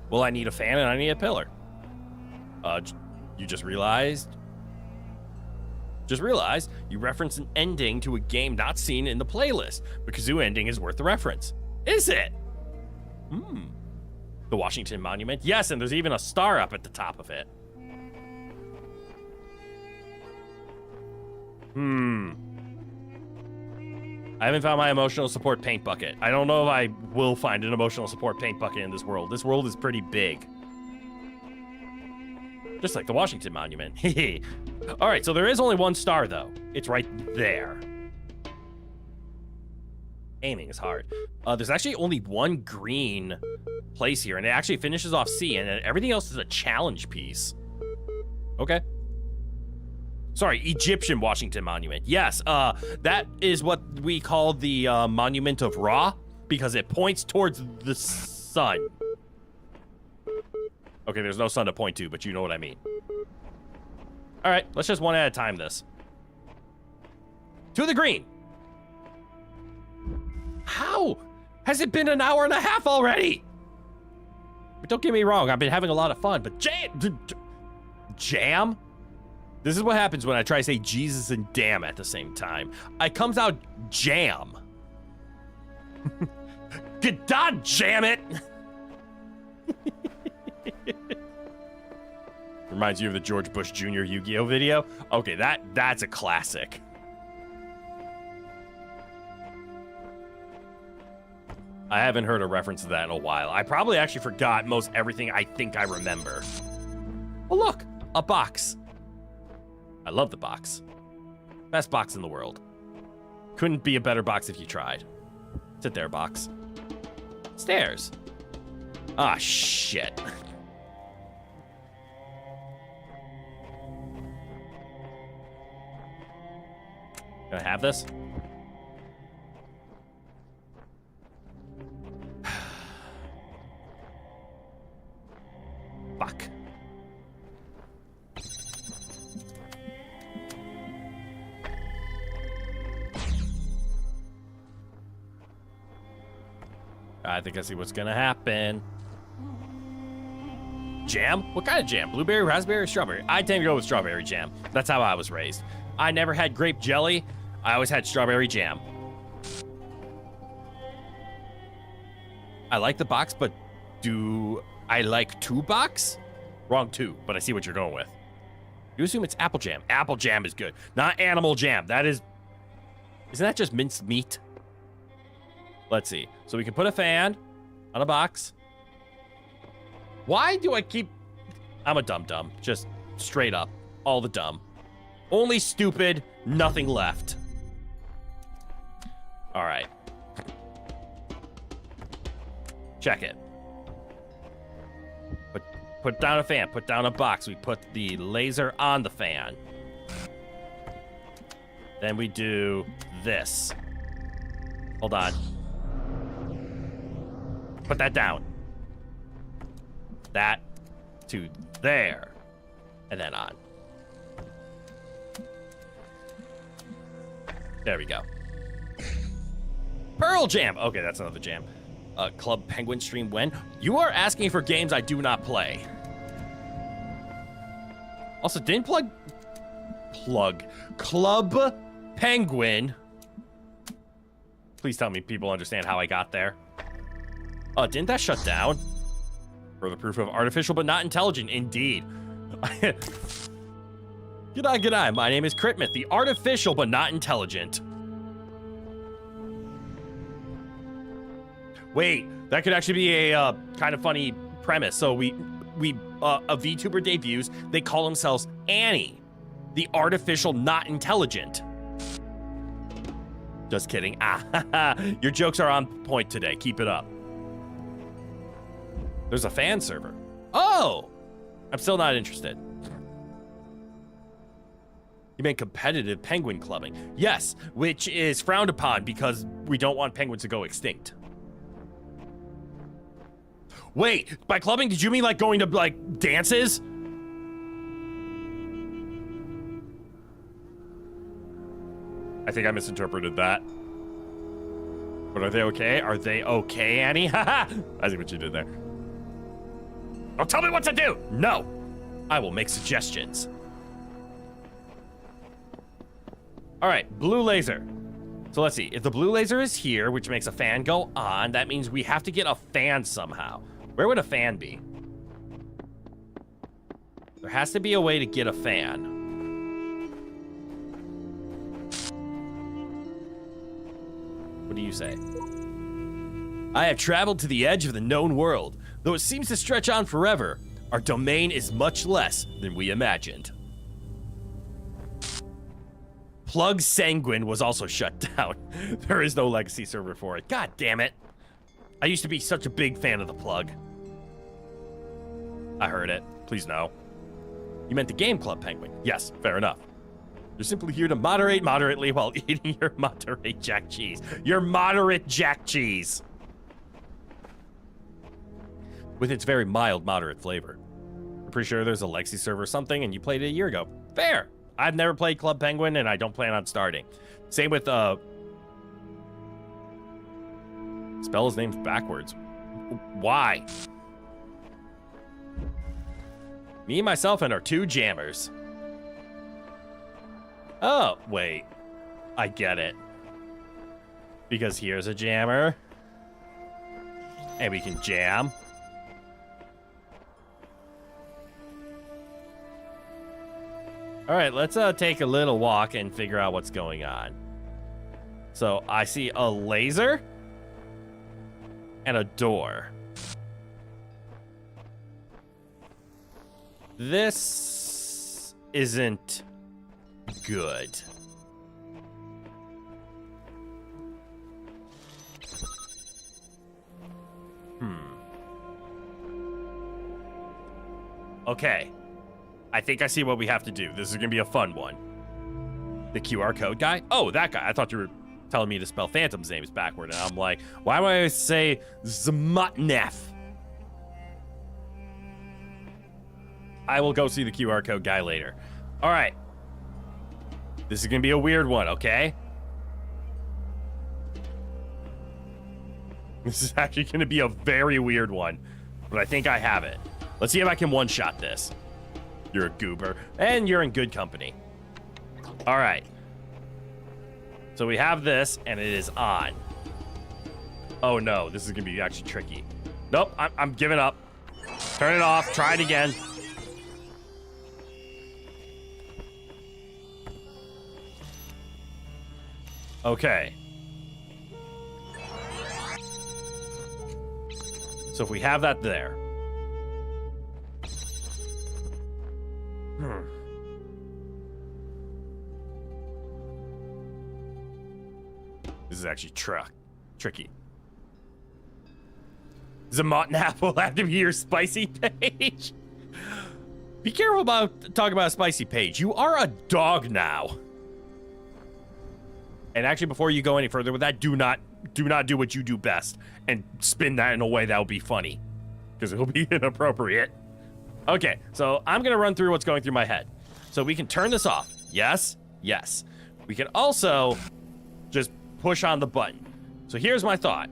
Well, I need a fan and I need a pillar. You just realized you referenced an ending to a game not seen in the playlist. The kazoo ending is worth the reference. Is it? The Washington Monument? Yes, and there's even a star up at the top of it. I haven't found my emotional support paint bucket. I don't know if I will find an emotional support paint bucket in this world. This world is pretty big. Just like the Washington Monument. All right, so there is only one star, though. It's right there. Aiming is hard. There's actually only one green place here, and it actually finishes off C, and everything else is a challenge piece. Okay. Sorry, Egyptian Washington Monument. Yes, that is what we call the Monument of Ra, because it points towards the sun. Okay, there's no sun to point to, but you know what I mean. All right, let's just one at a time this. To the green. How has it been an hour and a half already? But don't get me wrong, I've been having a lot of fun, but jam? This is what happens when I try to say Jesus and damn at the same time. It comes out jam. God jam it! Reminds you of the George Bush Jr. Yu-Gi-Oh video? Okay, that's a classic. I haven't heard a reference to that in a while. I probably actually forgot most everything I think I remember. Oh, look, a box. I love the box. Best box in the world. Couldn't be a better box if you tried. Sit there, box. Stairs. Ah, shit. Can I have this? Fuck. I think I see what's gonna happen. Jam? What kind of jam? Blueberry, raspberry, or strawberry? I tend to go with strawberry jam. That's how I was raised. I never had grape jelly. I always had strawberry jam. I like the box, but do I like two box? Wrong two, but I see what you're going with. You assume it's apple jam. Apple jam is good. Not animal jam. That is... Isn't that just minced meat? Let's see. So we can put a fan on a box. Why do I keep... I'm a dum-dum. Just straight up. All the dumb. Only stupid. Nothing left. All right. Check it. Put down a fan. Put down a box. We put the laser on the fan. Then we do this. Hold on. Put that down. That to there. And then on. There we go. Pearl Jam. Okay, that's another jam. Club Penguin stream when? You are asking for games I do not play. Also, didn't Club Penguin. Please tell me people understand how I got there. Didn't that shut down? Further proof of artificial but not intelligent, indeed. G'day, my name is Critmith, the artificial but not intelligent. Wait, that could actually be a kind of funny premise. So a VTuber debuts, they call themselves Annie, the artificial not intelligent. Just kidding. Your jokes are on point today. Keep it up. There's a fan server. Oh! I'm still not interested. You mean competitive penguin clubbing? Yes, which is frowned upon because we don't want penguins to go extinct. Wait, by clubbing, did you mean like going to like dances? I think I misinterpreted that. But are they okay? Are they okay, Annie? Haha! I see what you did there. Don't tell me what to do! No! I will make suggestions. Alright, blue laser. So let's see. If the blue laser is here, which makes a fan go on, that means we have to get a fan somehow. Where would a fan be? There has to be a way to get a fan. What do you say? I have traveled to the edge of the known world, though it seems to stretch on forever. Our domain is much less than we imagined. Plug Sanguine was also shut down. There is no legacy server for it. God damn it. I used to be such a big fan of the Plug. I heard it. Please no. You meant the Game Club, Penguin. Yes, fair enough. You're simply here to moderate moderately while eating your moderate jack cheese. Your moderate jack cheese. With its very mild, moderate flavor. I'm pretty sure there's a Lexi server or something, and you played it a year ago. Fair. I've never played Club Penguin, and I don't plan on starting. Same with, spell his names backwards. Why? Me, myself, and our 2 jammers. Oh, wait. I get it. Because here's a jammer. And we can jam. Alright, let's take a little walk and figure out what's going on. So, I see a laser. And a door. This isn't good. Okay. I think I see what we have to do. This is gonna be a fun one. The QR code guy? Oh, that guy. I thought you were telling me to spell Phantom's names backward, and I'm like, why would I say Zmutnef? I will go see the QR code guy later. All right. This is gonna be a weird one, okay? This is actually gonna be a very weird one, but I think I have it. Let's see if I can one-shot this. You're a goober, and you're in good company. All right. So we have this, and it is on. Oh no, this is gonna be actually tricky. Nope, I'm giving up. Turn it off, try it again. Okay. So if we have that there. This is actually tricky. Zmutnap will have to be your spicy page. Be careful about talking about a spicy page. You are a dog now. And actually, before you go any further with that, do not do what you do best and spin that in a way that will be funny, because it will be inappropriate. Okay, so I'm gonna run through what's going through my head. So we can turn this off. Yes, yes. We can also just push on the button. So here's my thought.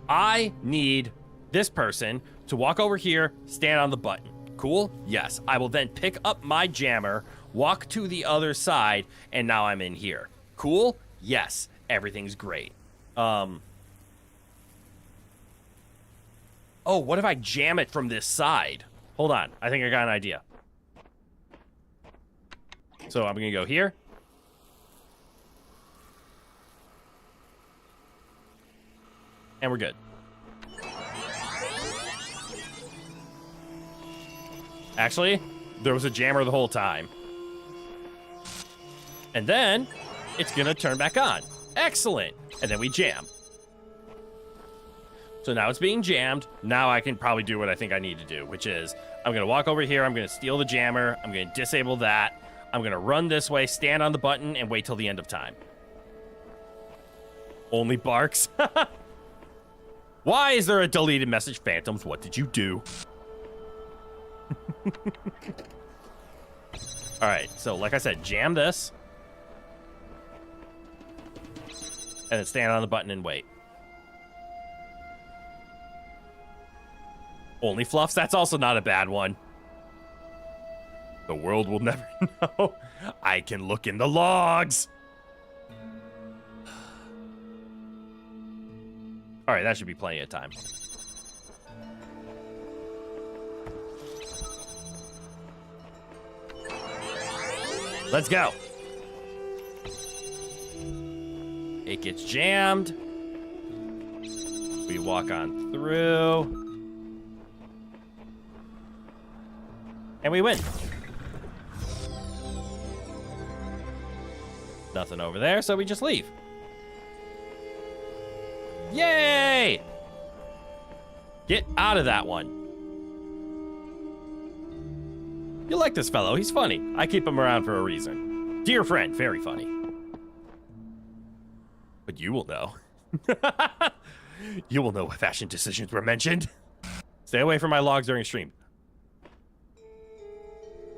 I need this person to walk over here, stand on the button. Cool? Yes. I will then pick up my jammer, walk to the other side, and now I'm in here. Cool? Yes. Everything's great. Oh, what if I jam it from this side? Hold on. I think I got an idea. So I'm going to go here. And we're good. Actually, there was a jammer the whole time. And then it's going to turn back on. Excellent. And then we jam. So now it's being jammed. Now I can probably do what I think I need to do, which is I'm going to walk over here. I'm going to steal the jammer. I'm going to disable that. I'm going to run this way, stand on the button, and wait till the end of time. Only barks. Why is there a deleted message? Phantoms, what did you do? All right, so like I said, jam this. And then stand on the button and wait. Only fluffs? That's also not a bad one. The world will never know. I can look in the logs. All right, that should be plenty of time. Let's go. It gets jammed. We walk on through. And we win. Nothing over there, so we just leave. Yay! Get out of that one. You like this fellow, he's funny. I keep him around for a reason. Dear friend, very funny. But you will know. You will know what fashion decisions were mentioned. Stay away from my logs during stream.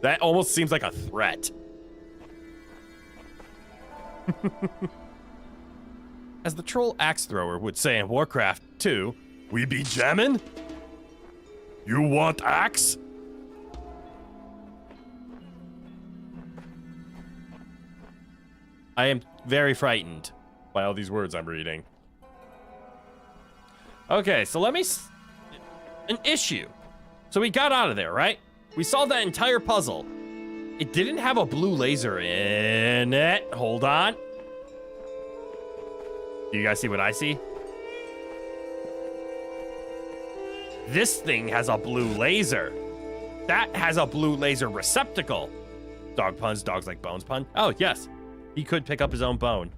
That almost seems like a threat. As the troll axe thrower would say in Warcraft 2, we be jammin'? You want axe? I am very frightened by all these words I'm reading. Okay, so let me... An issue. So we got out of there, right? We solved that entire puzzle. It didn't have a blue laser in it. Hold on. Do you guys see what I see? This thing has a blue laser. That has a blue laser receptacle. Dog puns, dogs like bones pun. Oh, yes. He could pick up his own bone.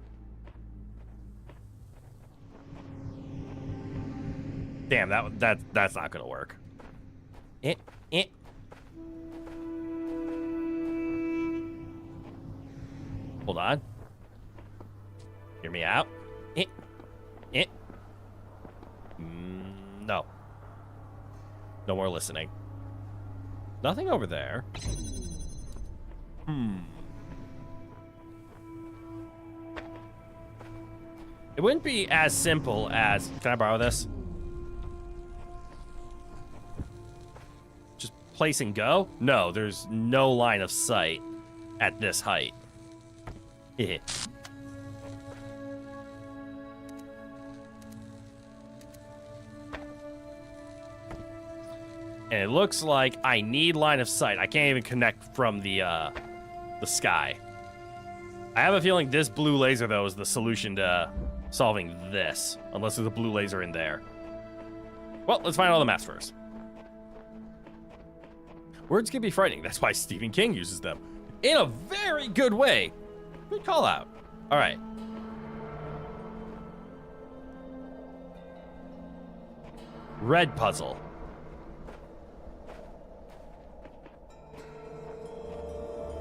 Damn, that's not gonna work. Hold on. Hear me out. No. No more listening. Nothing over there. It wouldn't be as simple as... Can I borrow this? Just place and go? No, there's no line of sight at this height. And it looks like I need line of sight. I can't even connect from the sky. I have a feeling this blue laser, though, is the solution to solving this. Unless there's a blue laser in there. Well, let's find all the maps first. Words can be frightening. That's why Stephen King uses them. In a very good way. Good call out. All right. Red puzzle.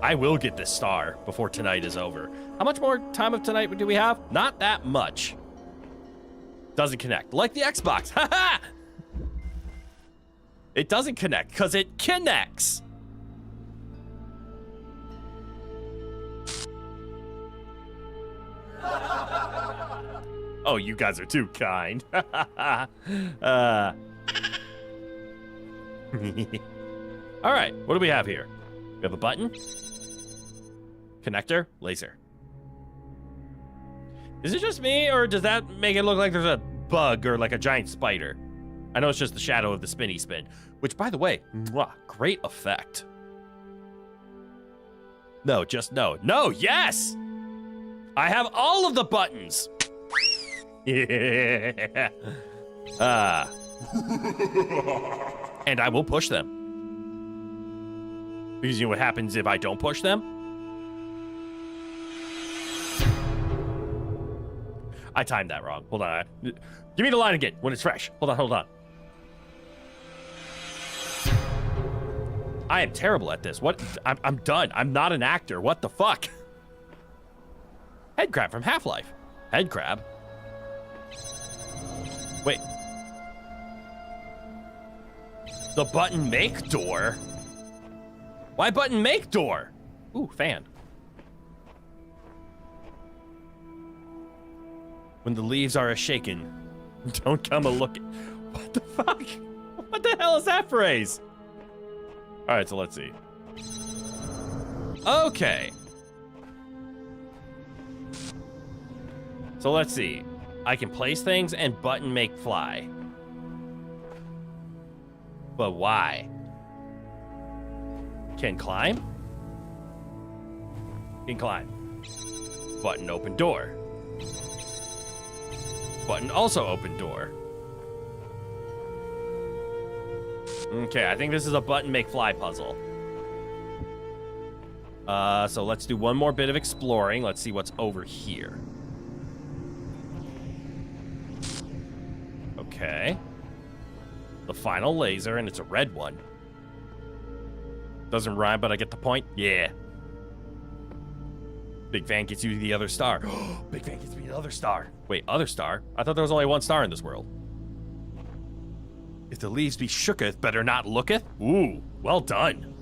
I will get this star before tonight is over. How much more time of tonight do we have? Not that much. Doesn't connect. Like the Xbox. Haha! It doesn't connect because it connects. Oh, you guys are too kind. All right, what do we have here? We have a button. Connector, laser. Is it just me, or does that make it look like there's a bug or like a giant spider? I know it's just the shadow of the spinny spin, which, by the way, mwah, great effect. No, just no. No, yes! I have all of the buttons. Yeah. And I will push them. Because you know what happens if I don't push them? I timed that wrong. Hold on. Give me the line again when it's fresh. Hold on. I am terrible at this. What? I'm done. I'm not an actor. What the fuck? Head crab from Half-Life. Head crab? Wait. The button make door? Why button make door? Ooh, fan. When the leaves are a-shaken, don't come a-looking. What the fuck? What the hell is that phrase? All right, so let's see. Okay. So let's see. I can place things and button make fly. But why? Can climb? Can climb. Button open door. Button also open door. Okay, I think this is a button make fly puzzle. So let's do one more bit of exploring. Let's see what's over here. Okay. The final laser, and it's a red one. Doesn't rhyme, but I get the point. Yeah. Big fan gets you the other star. Big fan gets me the other star. Wait, other star? I thought there was only one star in this world. If the leaves be shooketh, better not looketh. Ooh, well done.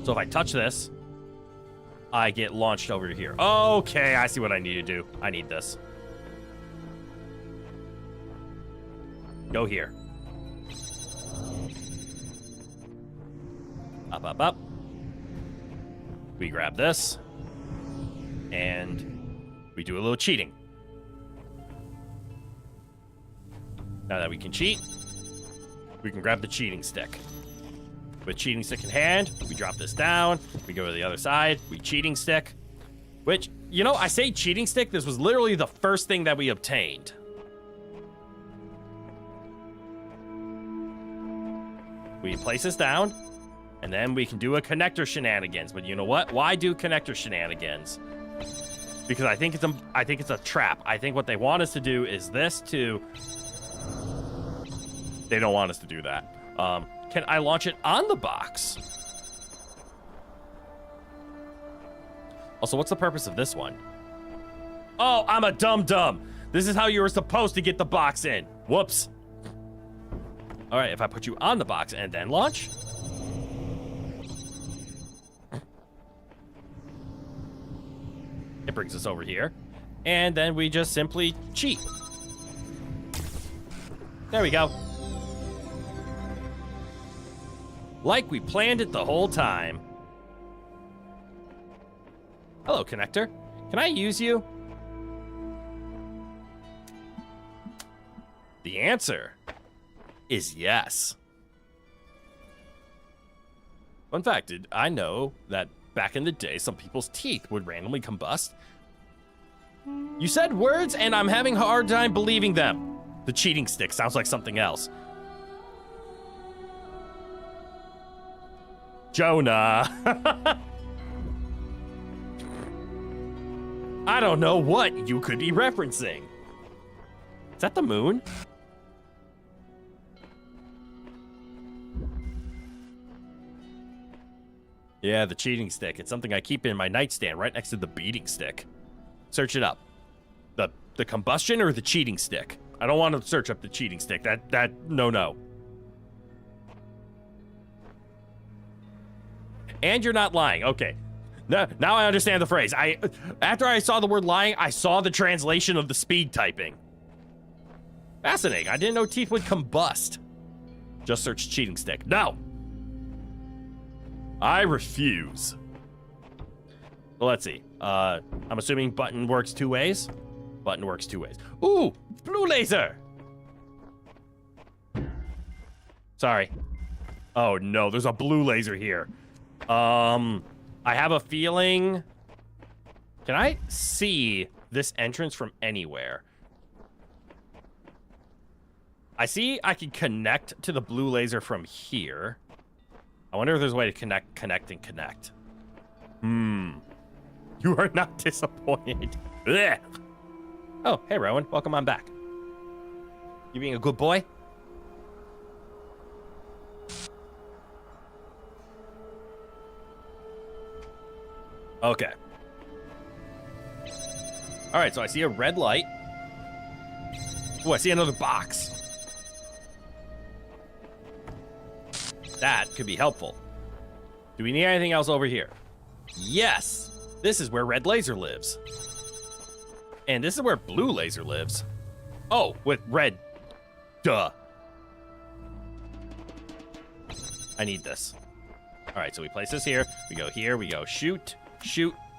So if I touch this, I get launched over to here. Okay, I see what I need to do. I need this. Go here. Up, up, up. We grab this. And we do a little cheating. Now that we can cheat, we can grab the cheating stick. With cheating stick in hand, we drop this down. We go to the other side. We cheating stick. Which, you know, I say cheating stick. This was literally the first thing that we obtained. We place this down, and then we can do a connector shenanigans. But you know what? Why do connector shenanigans? Because I think it's a trap. I think what they want us to do is this to. They don't want us to do that. Can I launch it on the box? Also, what's the purpose of this one? Oh, I'm a dum-dum. This is how you were supposed to get the box in. Whoops. All right, if I put you on the box and then launch. It brings us over here. And then we just simply cheat. There we go. Like we planned it the whole time. Hello, connector. Can I use you? The answer is yes. Fun fact, did I know that back in the day, some people's teeth would randomly combust? You said words, and I'm having a hard time believing them. The cheating stick sounds like something else. Jonah. I don't know what you could be referencing. Is that the moon? Yeah, the cheating stick. It's something I keep in my nightstand right next to the beating stick. Search it up. The combustion or the cheating stick? I don't want to search up the cheating stick. No. And you're not lying. Okay. Now I understand the phrase. After I saw the word lying, I saw the translation of the speed typing. Fascinating. I didn't know teeth would combust. Just search cheating stick. No. I refuse. Well, let's see. I'm assuming button works two ways. Button works two ways. Ooh, blue laser. Sorry. Oh no, there's a blue laser here. I have a feeling. Can I see this entrance from anywhere? I see I can connect to the blue laser from here. I wonder if there's a way to connect. You are not disappointed. Blech. Oh, hey, Rowan. Welcome on back. You being a good boy? Okay. All right, so I see a red light. Oh, I see another box. That could be helpful. Do we need anything else over here? Yes. This is where red laser lives. And this is where blue laser lives. Oh, with red. Duh. I need this. All right, so we place this here. We go here. We go shoot,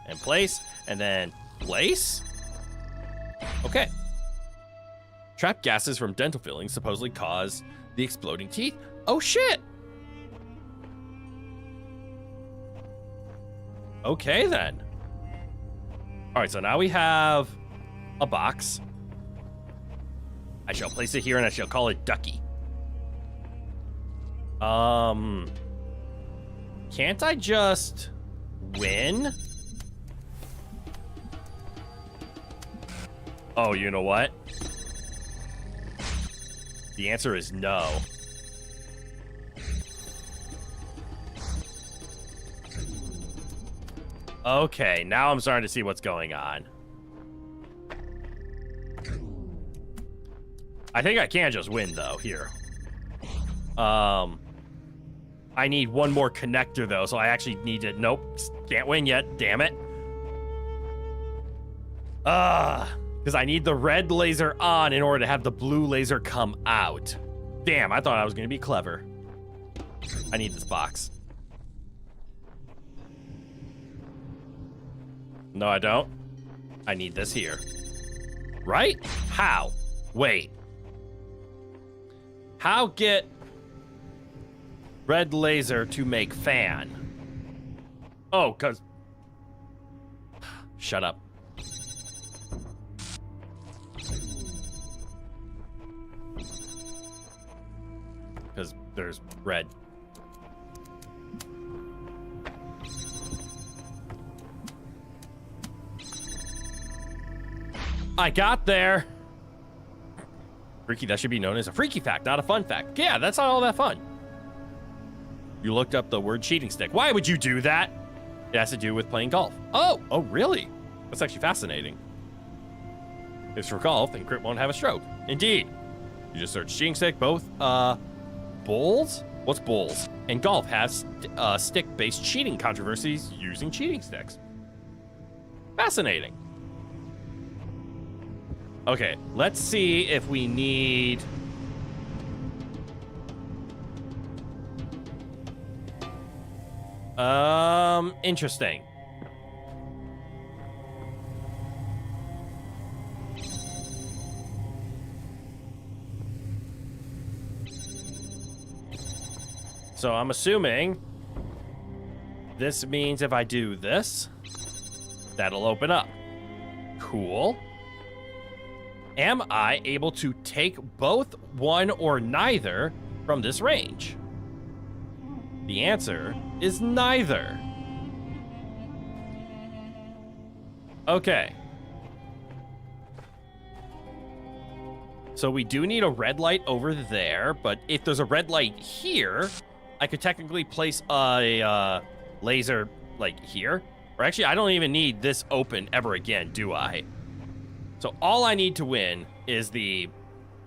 and place. And then place. Okay. Trapped gases from dental fillings supposedly cause the exploding teeth. Oh, shit. Okay, then. All right, so now we have a box. I shall place it here, and I shall call it Ducky. Can't I just win? Oh, you know what? The answer is no. Okay, now I'm starting to see what's going on. I think I can just win, though, here. I need one more connector, though, so I actually need to... Nope, can't win yet, damn it. Because I need the red laser on in order to have the blue laser come out. Damn, I thought I was going to be clever. I need this box. No, I don't. I need this here. Right? How? Wait. How get red laser to make fan? Oh, because... Shut up. Because there's red. I got there. Freaky, that should be known as a freaky fact, not a fun fact. Yeah, that's not all that fun. You looked up the word cheating stick. Why would you do that? It has to do with playing golf. Oh, really? That's actually fascinating. It's for golf, and Crit won't have a stroke. Indeed. You just search cheating stick, both, bowls? What's bowls? And golf has stick-based cheating controversies using cheating sticks. Fascinating. Okay, let's see if we need... Interesting. So I'm assuming this means if I do this, that'll open up. Cool. Am I able to take both, one, or neither from this range? The answer is neither. Okay. So we do need a red light over there, but if there's a red light here, I could technically place a laser, like, here. Or actually, I don't even need this open ever again, do I? So all I need to win is the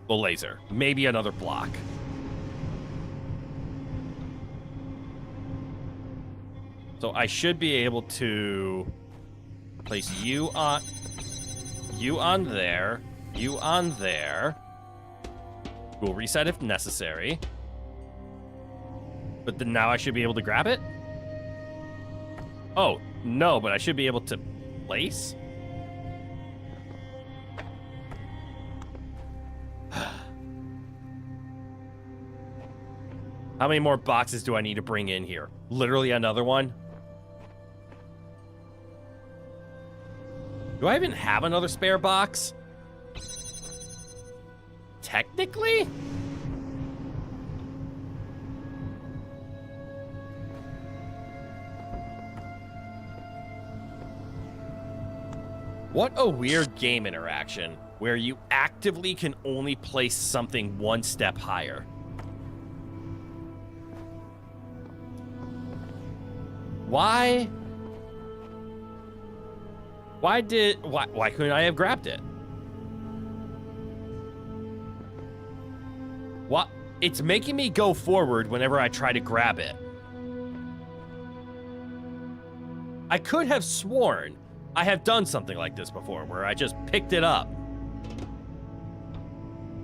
laser. Maybe another block. So I should be able to place you on there, you on there. We'll reset if necessary. But then now I should be able to grab it? Oh, no, but I should be able to place? How many more boxes do I need to bring in here? Literally another one? Do I even have another spare box? Technically? What a weird game interaction where you actively can only place something one step higher. Why couldn't I have grabbed it? What? It's making me go forward whenever I try to grab it. I could have sworn I have done something like this before where I just picked it up.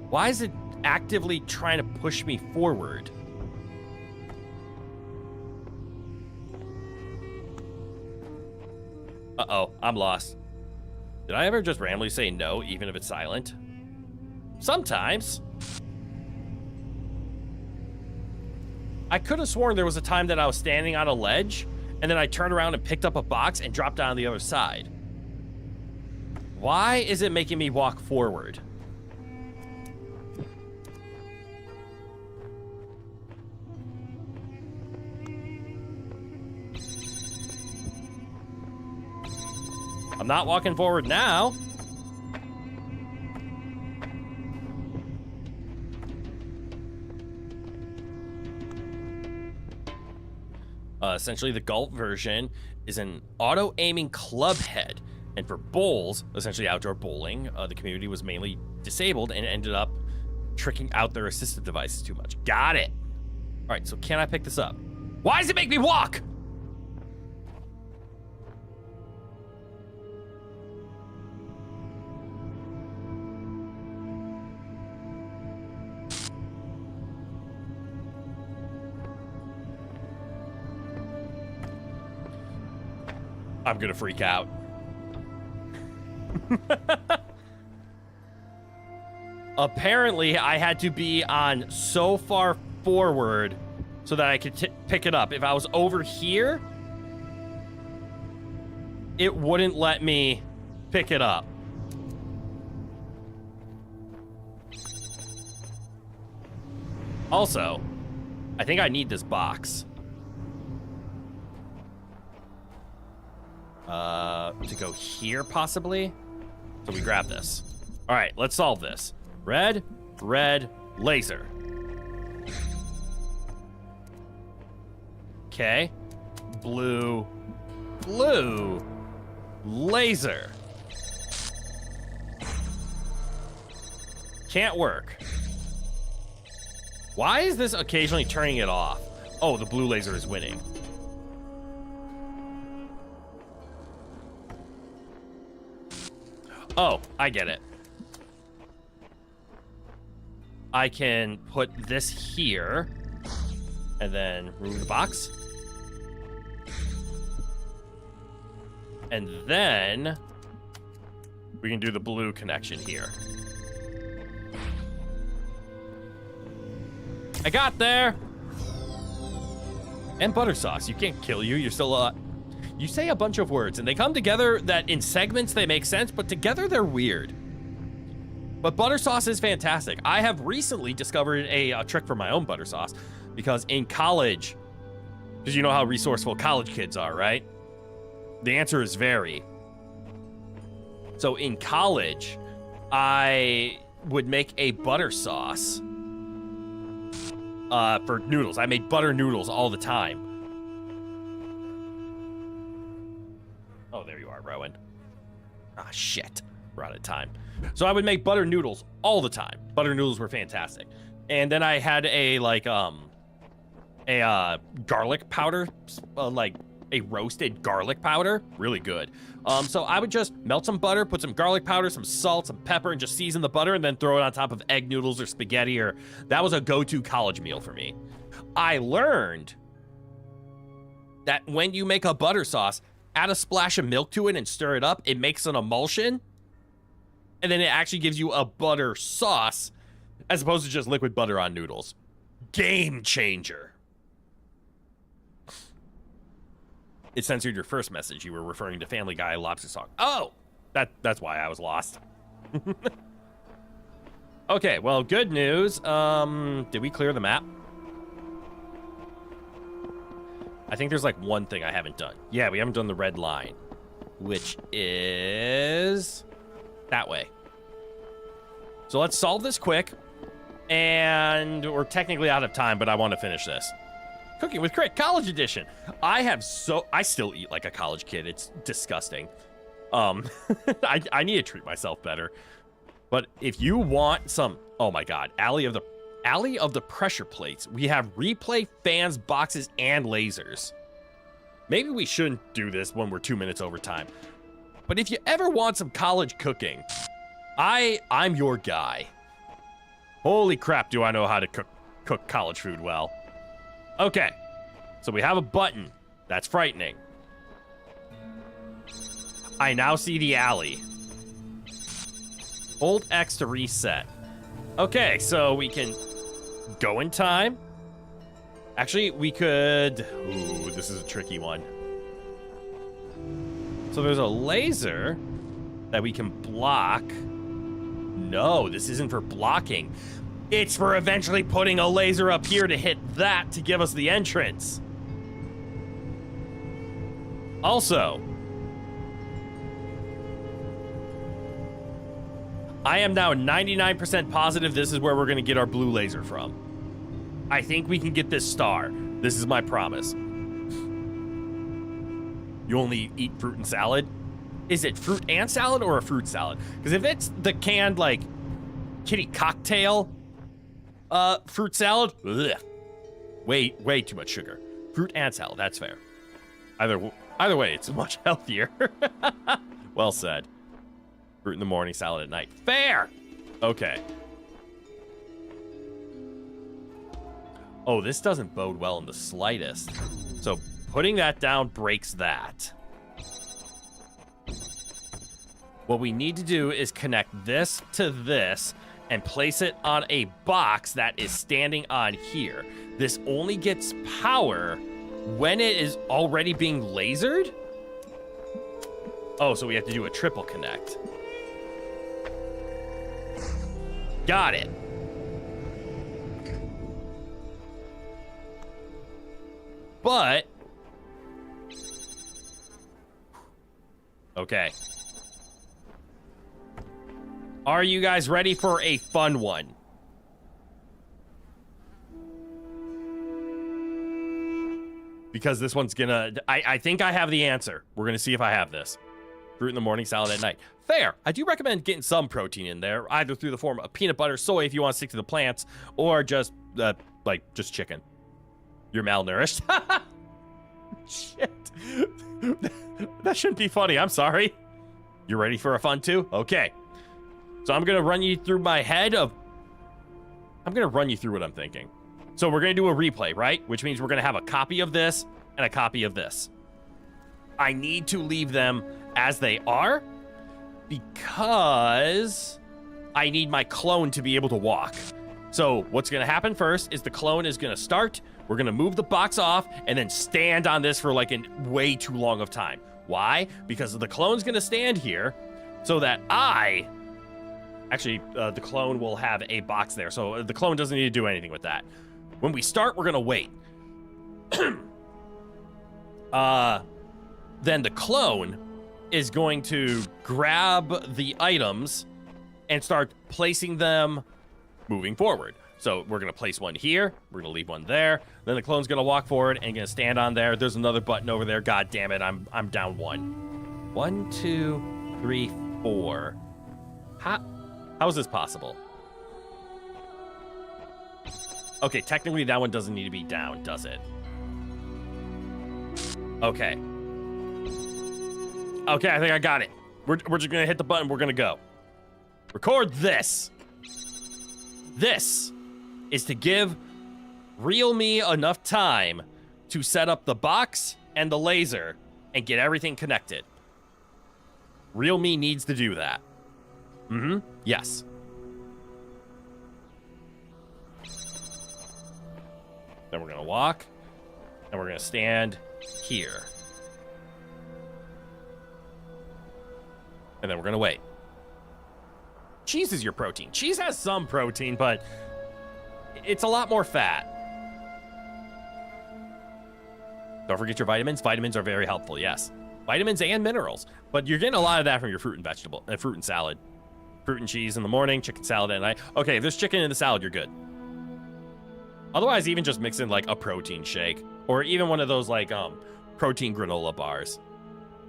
Why is it actively trying to push me forward? Uh-oh, I'm lost. Did I ever just randomly say no, even if it's silent? Sometimes. I could have sworn there was a time that I was standing on a ledge, and then I turned around and picked up a box and dropped down on the other side. Why is it making me walk forward? I'm not walking forward now. Essentially, the Gulp version is an auto-aiming club head. And for bowls, essentially outdoor bowling, the community was mainly disabled and ended up tricking out their assistive devices too much. Got it. All right, so can I pick this up? Why does it make me walk? I'm gonna freak out. Apparently, I had to be on so far forward so that I could pick it up. If I was over here, it wouldn't let me pick it up. Also, I think I need this box. To go here, possibly? So we grab this. All right, let's solve this. Red, red, laser. Okay. Blue, blue, laser. Can't work. Why is this occasionally turning it off? Oh, the blue laser is winning. Oh, I get it. I can put this here and then remove the box. And then we can do the blue connection here. I got there. And butter sauce. You can't kill you. You're still you say a bunch of words and they come together that in segments they make sense, but together they're weird. But butter sauce is fantastic. I have recently discovered a trick for my own butter sauce because in college, because you know how resourceful college kids are, right? The answer is very. So in college, I would make a butter sauce for noodles. I made butter noodles all the time. Oh, there you are, Rowan. Ah, shit. We're out of time. So I would make butter noodles all the time. Butter noodles were fantastic. And then I had a, like, garlic powder, like a roasted garlic powder. Really good. So I would just melt some butter, put some garlic powder, some salt, some pepper, and just season the butter and then throw it on top of egg noodles or spaghetti. Or that was a go-to college meal for me. I learned that when you make a butter sauce, add a splash of milk to it and stir it up. It makes an emulsion. And then it actually gives you a butter sauce as opposed to just liquid butter on noodles. Game changer. It censored your first message. You were referring to Family Guy lobster sauce. Oh, that's why I was lost. Okay, well, good news. Did we clear the map? I think there's like one thing I haven't done. Yeah, we haven't done the red line, which is that way. So let's solve this quick. And we're technically out of time, but I want to finish this. Cooking with Crit, college edition. I still eat like a college kid. It's disgusting. I need to treat myself better. But if you want some, oh my God, Alley of the pressure plates. We have replay, fans, boxes, and lasers. Maybe we shouldn't do this when we're 2 minutes over time. But if you ever want some college cooking, I'm your guy. Holy crap, do I know how to cook college food well. Okay, so we have a button. That's frightening. I now see the alley. Hold X to reset. Okay, so we can go in time. Actually, we could... Ooh, this is a tricky one. So there's a laser that we can block. No, this isn't for blocking. It's for eventually putting a laser up here to hit that to give us the entrance. Also, I am now 99% positive this is where we're going to get our blue laser from. I think we can get this star. This is my promise. You only eat fruit and salad? Is it fruit and salad or a fruit salad? Because if it's the canned, like, kitty cocktail fruit salad, ugh, way too much sugar. Fruit and salad, that's fair. Either way, it's much healthier. Well said. Fruit in the morning, salad at night. Fair! Okay. Oh, this doesn't bode well in the slightest. So putting that down breaks that. What we need to do is connect this to this and place it on a box that is standing on here. This only gets power when it is already being lasered? Oh, so we have to do a triple connect. Got it. But... okay. Are you guys ready for a fun one? Because this one's gonna... I think I have the answer. We're gonna see if I have this. Fruit in the morning, salad at night. Fair. I do recommend getting some protein in there, either through the form of peanut butter, soy if you want to stick to the plants, or just, just chicken. You're malnourished. Shit. That shouldn't be funny. I'm sorry. You ready for a fun two? Okay. So I'm going to run you through my head of... I'm going to run you through what I'm thinking. So we're going to do a replay, right? Which means we're going to have a copy of this and a copy of this. I need to leave them as they are because I need my clone to be able to walk. So what's going to happen first is the clone is going to start. We're going to move the box off and then stand on this for like a way too long of time. Why? Because the clone's going to stand here so that actually, the clone will have a box there. So the clone doesn't need to do anything with that. When we start, we're going to wait. Then the clone is going to grab the items and start placing them moving forward. So we're going to place one here. We're going to leave one there. Then the clone's going to walk forward and going to stand on there. There's another button over there. God damn it. I'm down one. 1, 2, 3, 4. How is this possible? Okay, technically that one doesn't need to be down, does it? Okay. Okay, I think I got it. We're just gonna hit the button. We're gonna go. Record this. This is to give Real Me enough time to set up the box and the laser and get everything connected. Real Me needs to do that. Mm-hmm. Yes. Then we're gonna walk, and we're gonna stand here. And then we're gonna wait. Cheese is your protein. Cheese has some protein, but it's a lot more fat. Don't forget your vitamins. Vitamins are very helpful, yes. Vitamins and minerals. But you're getting a lot of that from your fruit and fruit and salad. Fruit and cheese in the morning, chicken salad at night. Okay, if there's chicken in the salad, you're good. Otherwise, even just mix in like a protein shake or even one of those like protein granola bars.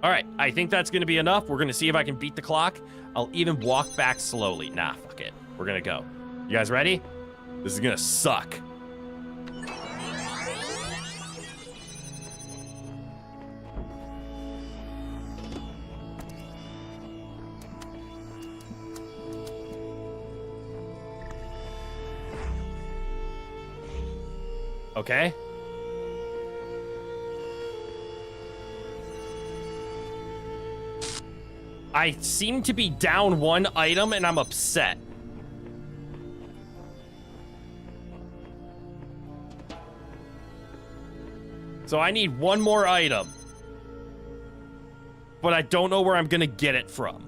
All right, I think that's going to be enough. We're going to see if I can beat the clock. I'll even walk back slowly. Nah, fuck it. We're going to go. You guys ready? This is going to suck. Okay. I seem to be down one item and I'm upset. So I need one more item. But I don't know where I'm gonna get it from.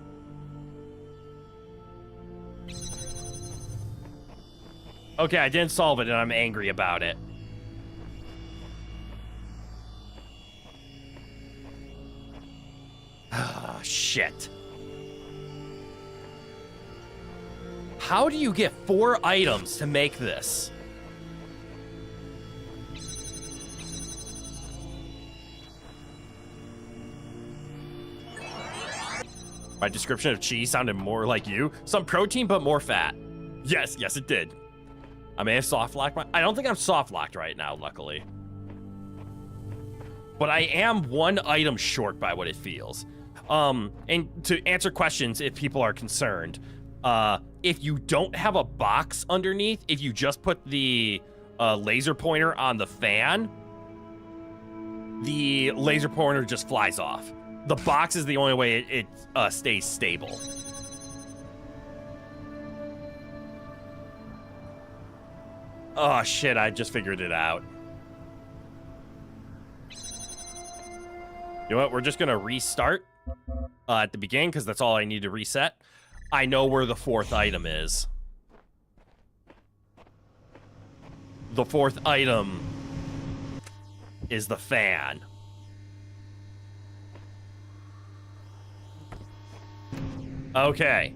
Okay, I didn't solve it and I'm angry about it. Ah, shit. How do you get 4 items to make this? My description of cheese sounded more like you. Some protein, but more fat. Yes, it did. I may have soft-locked my... I don't think I'm soft-locked right now, luckily. But I am 1 item short by what it feels. And to answer questions, if people are concerned, if you don't have a box underneath, if you just put the laser pointer on the fan, the laser pointer just flies off. The box is the only way it stays stable. Oh shit, I just figured it out. You know what, we're just gonna restart at the beginning because that's all I need to reset. I know where the 4th item is. The 4th item is the fan. Okay.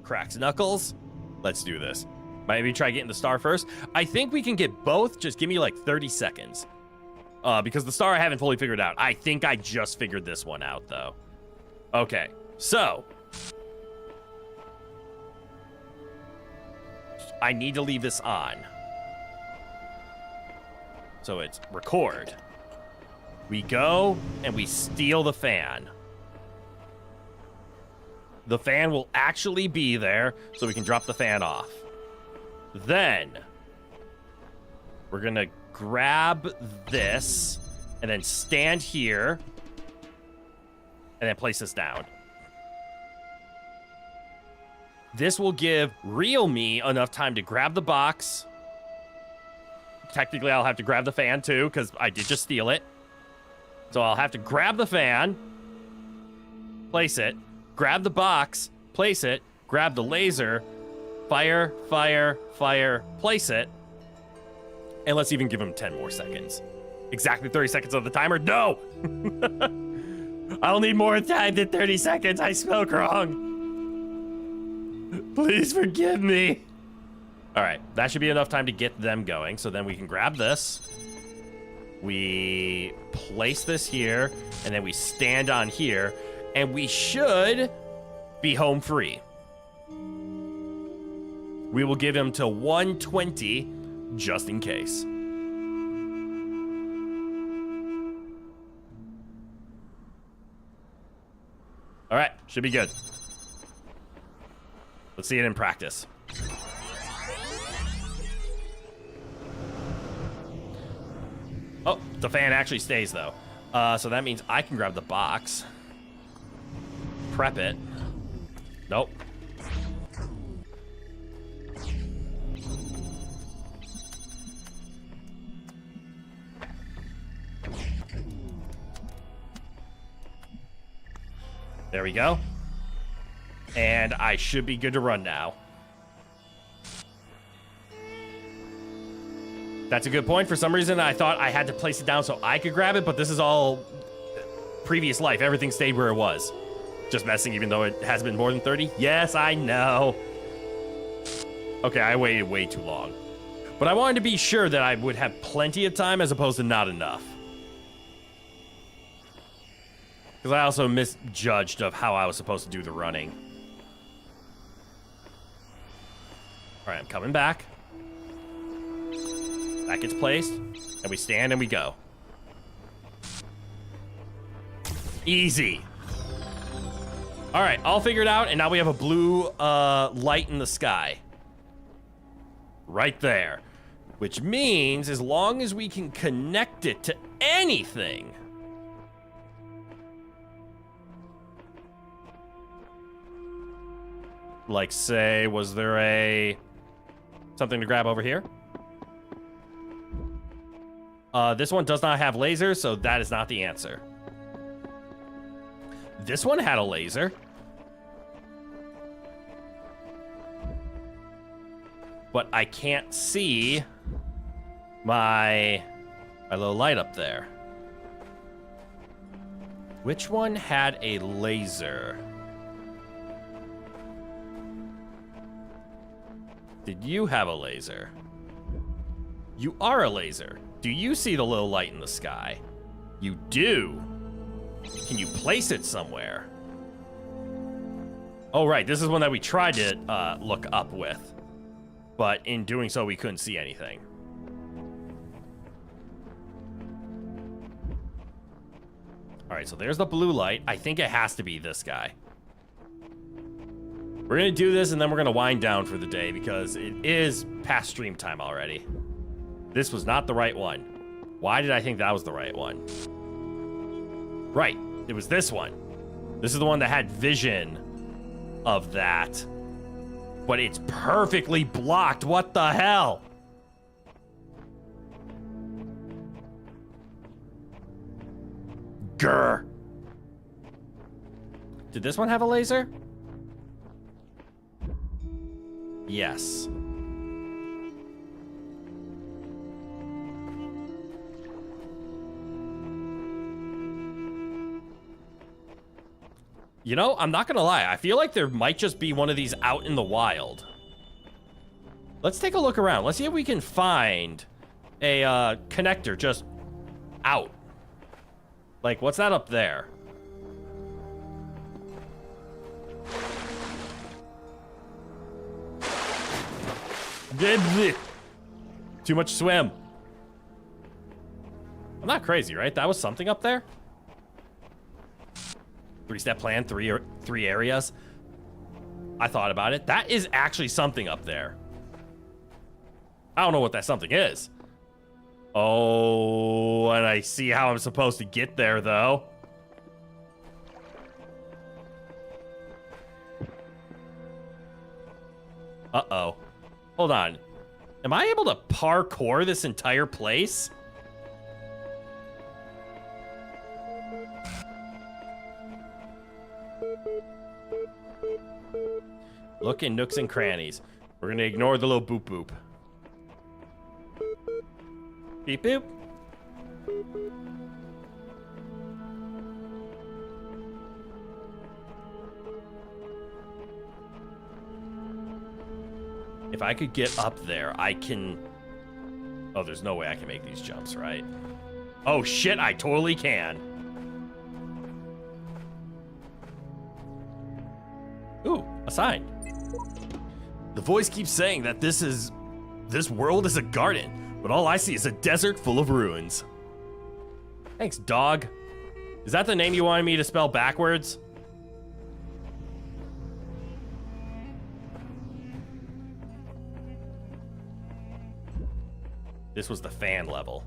Cracks knuckles. Let's do this. Maybe try getting the star first. I think we can get both. Just give me like 30 seconds. Because the star I haven't fully figured out. I think I just figured this one out, though. Okay. So. I need to leave this on. So it's record. We go and we steal the fan. The fan will actually be there, so we can drop the fan off. Then, we're going to grab this, and then stand here, and then place this down. This will give real me enough time to grab the box. Technically, I'll have to grab the fan, too, because I did just steal it. So I'll have to grab the fan, place it, grab the box, place it, grab the laser, fire, fire, fire, place it, and let's even give him 10 more seconds. Exactly 30 seconds on the timer? No! I'll need more time than 30 seconds. I spoke wrong. Please forgive me. All right, that should be enough time to get them going. So then we can grab this. We place this here, and then we stand on here, and we should be home free. We will give him to 120 just in case. All right, should be good. Let's see it in practice. Oh, the fan actually stays though. So that means I can grab the box. Prep it. Nope. There we go. And I should be good to run now. That's a good point. For some reason, I thought I had to place it down so I could grab it, but this is all previous life. Everything stayed where it was. Just messing, even though it has been more than 30. Yes, I know. Okay, I waited way too long. But I wanted to be sure that I would have plenty of time as opposed to not enough. Because I also misjudged of how I was supposed to do the running. All right, I'm coming back. That gets placed, and we stand and we go. Easy. All right, all figured out, and now we have a blue light in the sky. Right there. Which means as long as we can connect it to anything. Like, say, was there something to grab over here? This one does not have lasers, so that is not the answer. This one had a laser. But I can't see my little light up there. Which one had a laser? Did you have a laser? You are a laser. Do you see the little light in the sky? You do. Can you place it somewhere? Oh, right. This is one that we tried to look up with. But in doing so, we couldn't see anything. All right, so there's the blue light. I think it has to be this guy. We're going to do this, and then we're going to wind down for the day because it is past stream time already. This was not the right one. Why did I think that was the right one? Right, it was this one. This is the one that had vision of that. But it's perfectly blocked. What the hell? Grr. Did this one have a laser? Yes. You know, I'm not gonna lie. I feel like there might just be one of these out in the wild. Let's take a look around. Let's see if we can find a connector just out. Like, what's that up there? Too much swim. I'm not crazy, right? That was something up there? 3-step plan, three areas. I thought about it. That is actually something up there. I don't know what that something is. Oh, and I see how I'm supposed to get there, though. Uh-oh. Hold on. Am I able to parkour this entire place? Look in nooks and crannies. We're gonna ignore the little boop boop. Beep boop. If I could get up there, I can... Oh, there's no way I can make these jumps, right? Oh, shit, I totally can. Ooh, a sign. The voice keeps saying that this world is a garden, but all I see is a desert full of ruins. Thanks, dog. Is that the name you wanted me to spell backwards? This was the fan level.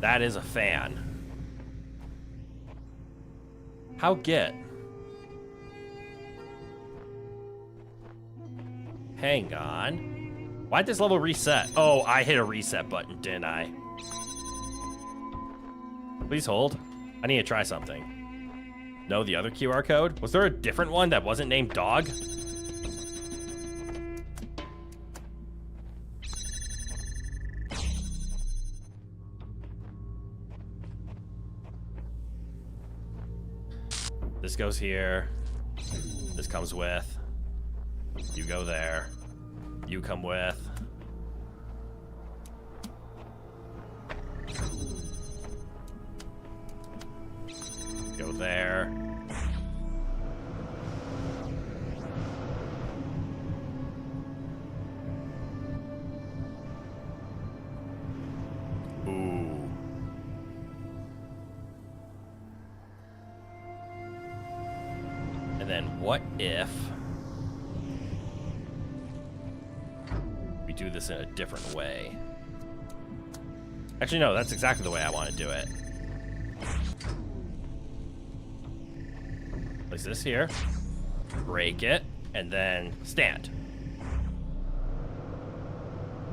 That is a fan. How get? Hang on. Why'd this level reset? Oh, I hit a reset button, didn't I? Please hold. I need to try something. No, the other QR code? Was there a different one that wasn't named dog? This goes here. This comes with. You go there. You come with. Go there. Ooh. And then what if we do this in a different way? Actually, no, that's exactly the way I want to do it. Place this here, break it, and then stand.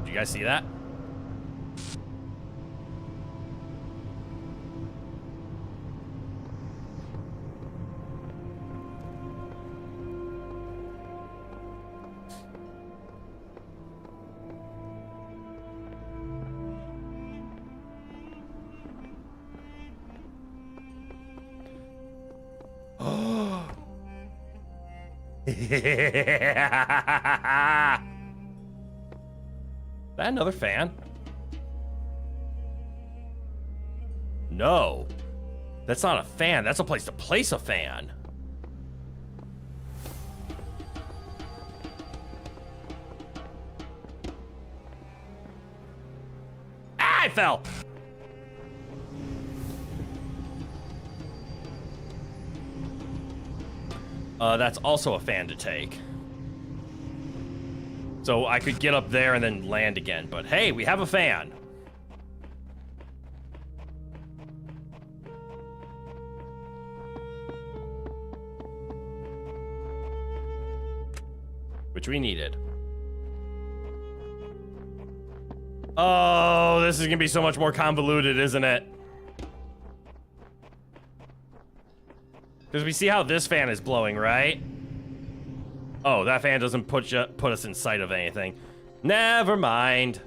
Do you guys see that? Is that another fan? No. That's not a fan. That's a place to place a fan. Ah, I fell. That's also a fan to take. So I could get up there and then land again. But hey, we have a fan. Which we needed. Oh, this is gonna be so much more convoluted, isn't it? Because we see how this fan is blowing, right? Oh, that fan doesn't put us in sight of anything. Never mind.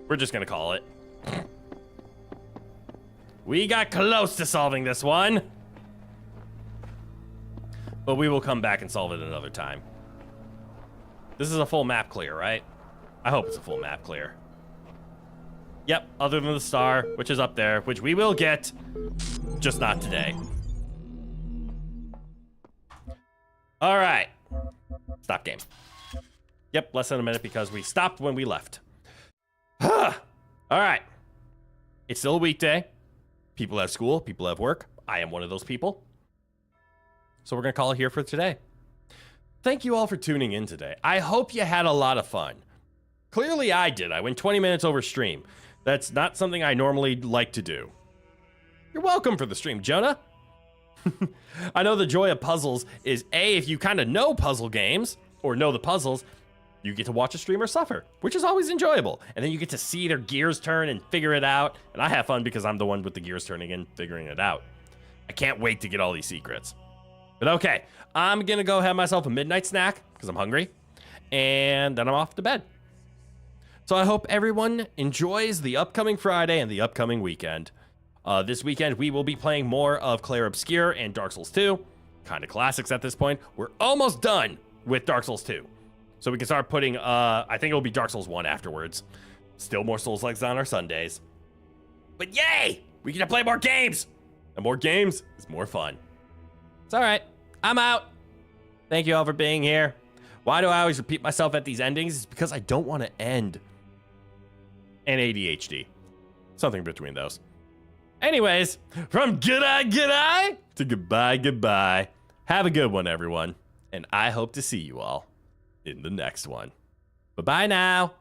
We're just gonna call it. We got close to solving this one. But we will come back and solve it another time. This is a full map clear, right? I hope it's a full map clear. Yep, other than the star, which is up there, which we will get, just not today. All right. Stop game. Yep, less than a minute because we stopped when we left. All right. It's still a weekday. People have school, people have work. I am one of those people. So we're going to call it here for today. Thank you all for tuning in today. I hope you had a lot of fun. Clearly I did. I went 20 minutes over stream. That's not something I normally like to do. You're welcome for the stream, Jonah. I know the joy of puzzles is A, if you kind of know puzzle games or know the puzzles, you get to watch a streamer suffer, which is always enjoyable. And then you get to see their gears turn and figure it out. And I have fun because I'm the one with the gears turning and figuring it out. I can't wait to get all these secrets. But okay, I'm going to go have myself a midnight snack because I'm hungry. And then I'm off to bed. So I hope everyone enjoys the upcoming Friday and the upcoming weekend. This weekend, we will be playing more of Clair Obscur and Dark Souls 2. Kind of classics at this point. We're almost done with Dark Souls 2. So we can start putting, I think it'll be Dark Souls 1 afterwards. Still more Souls-likes on our Sundays. But yay! We get to play more games! And more games is more fun. It's all right. I'm out. Thank you all for being here. Why do I always repeat myself at these endings? It's because I don't want to end. And ADHD. Something between those. Anyways, from good-eye to goodbye. Have a good one, everyone. And I hope to see you all in the next one. Bye-bye now.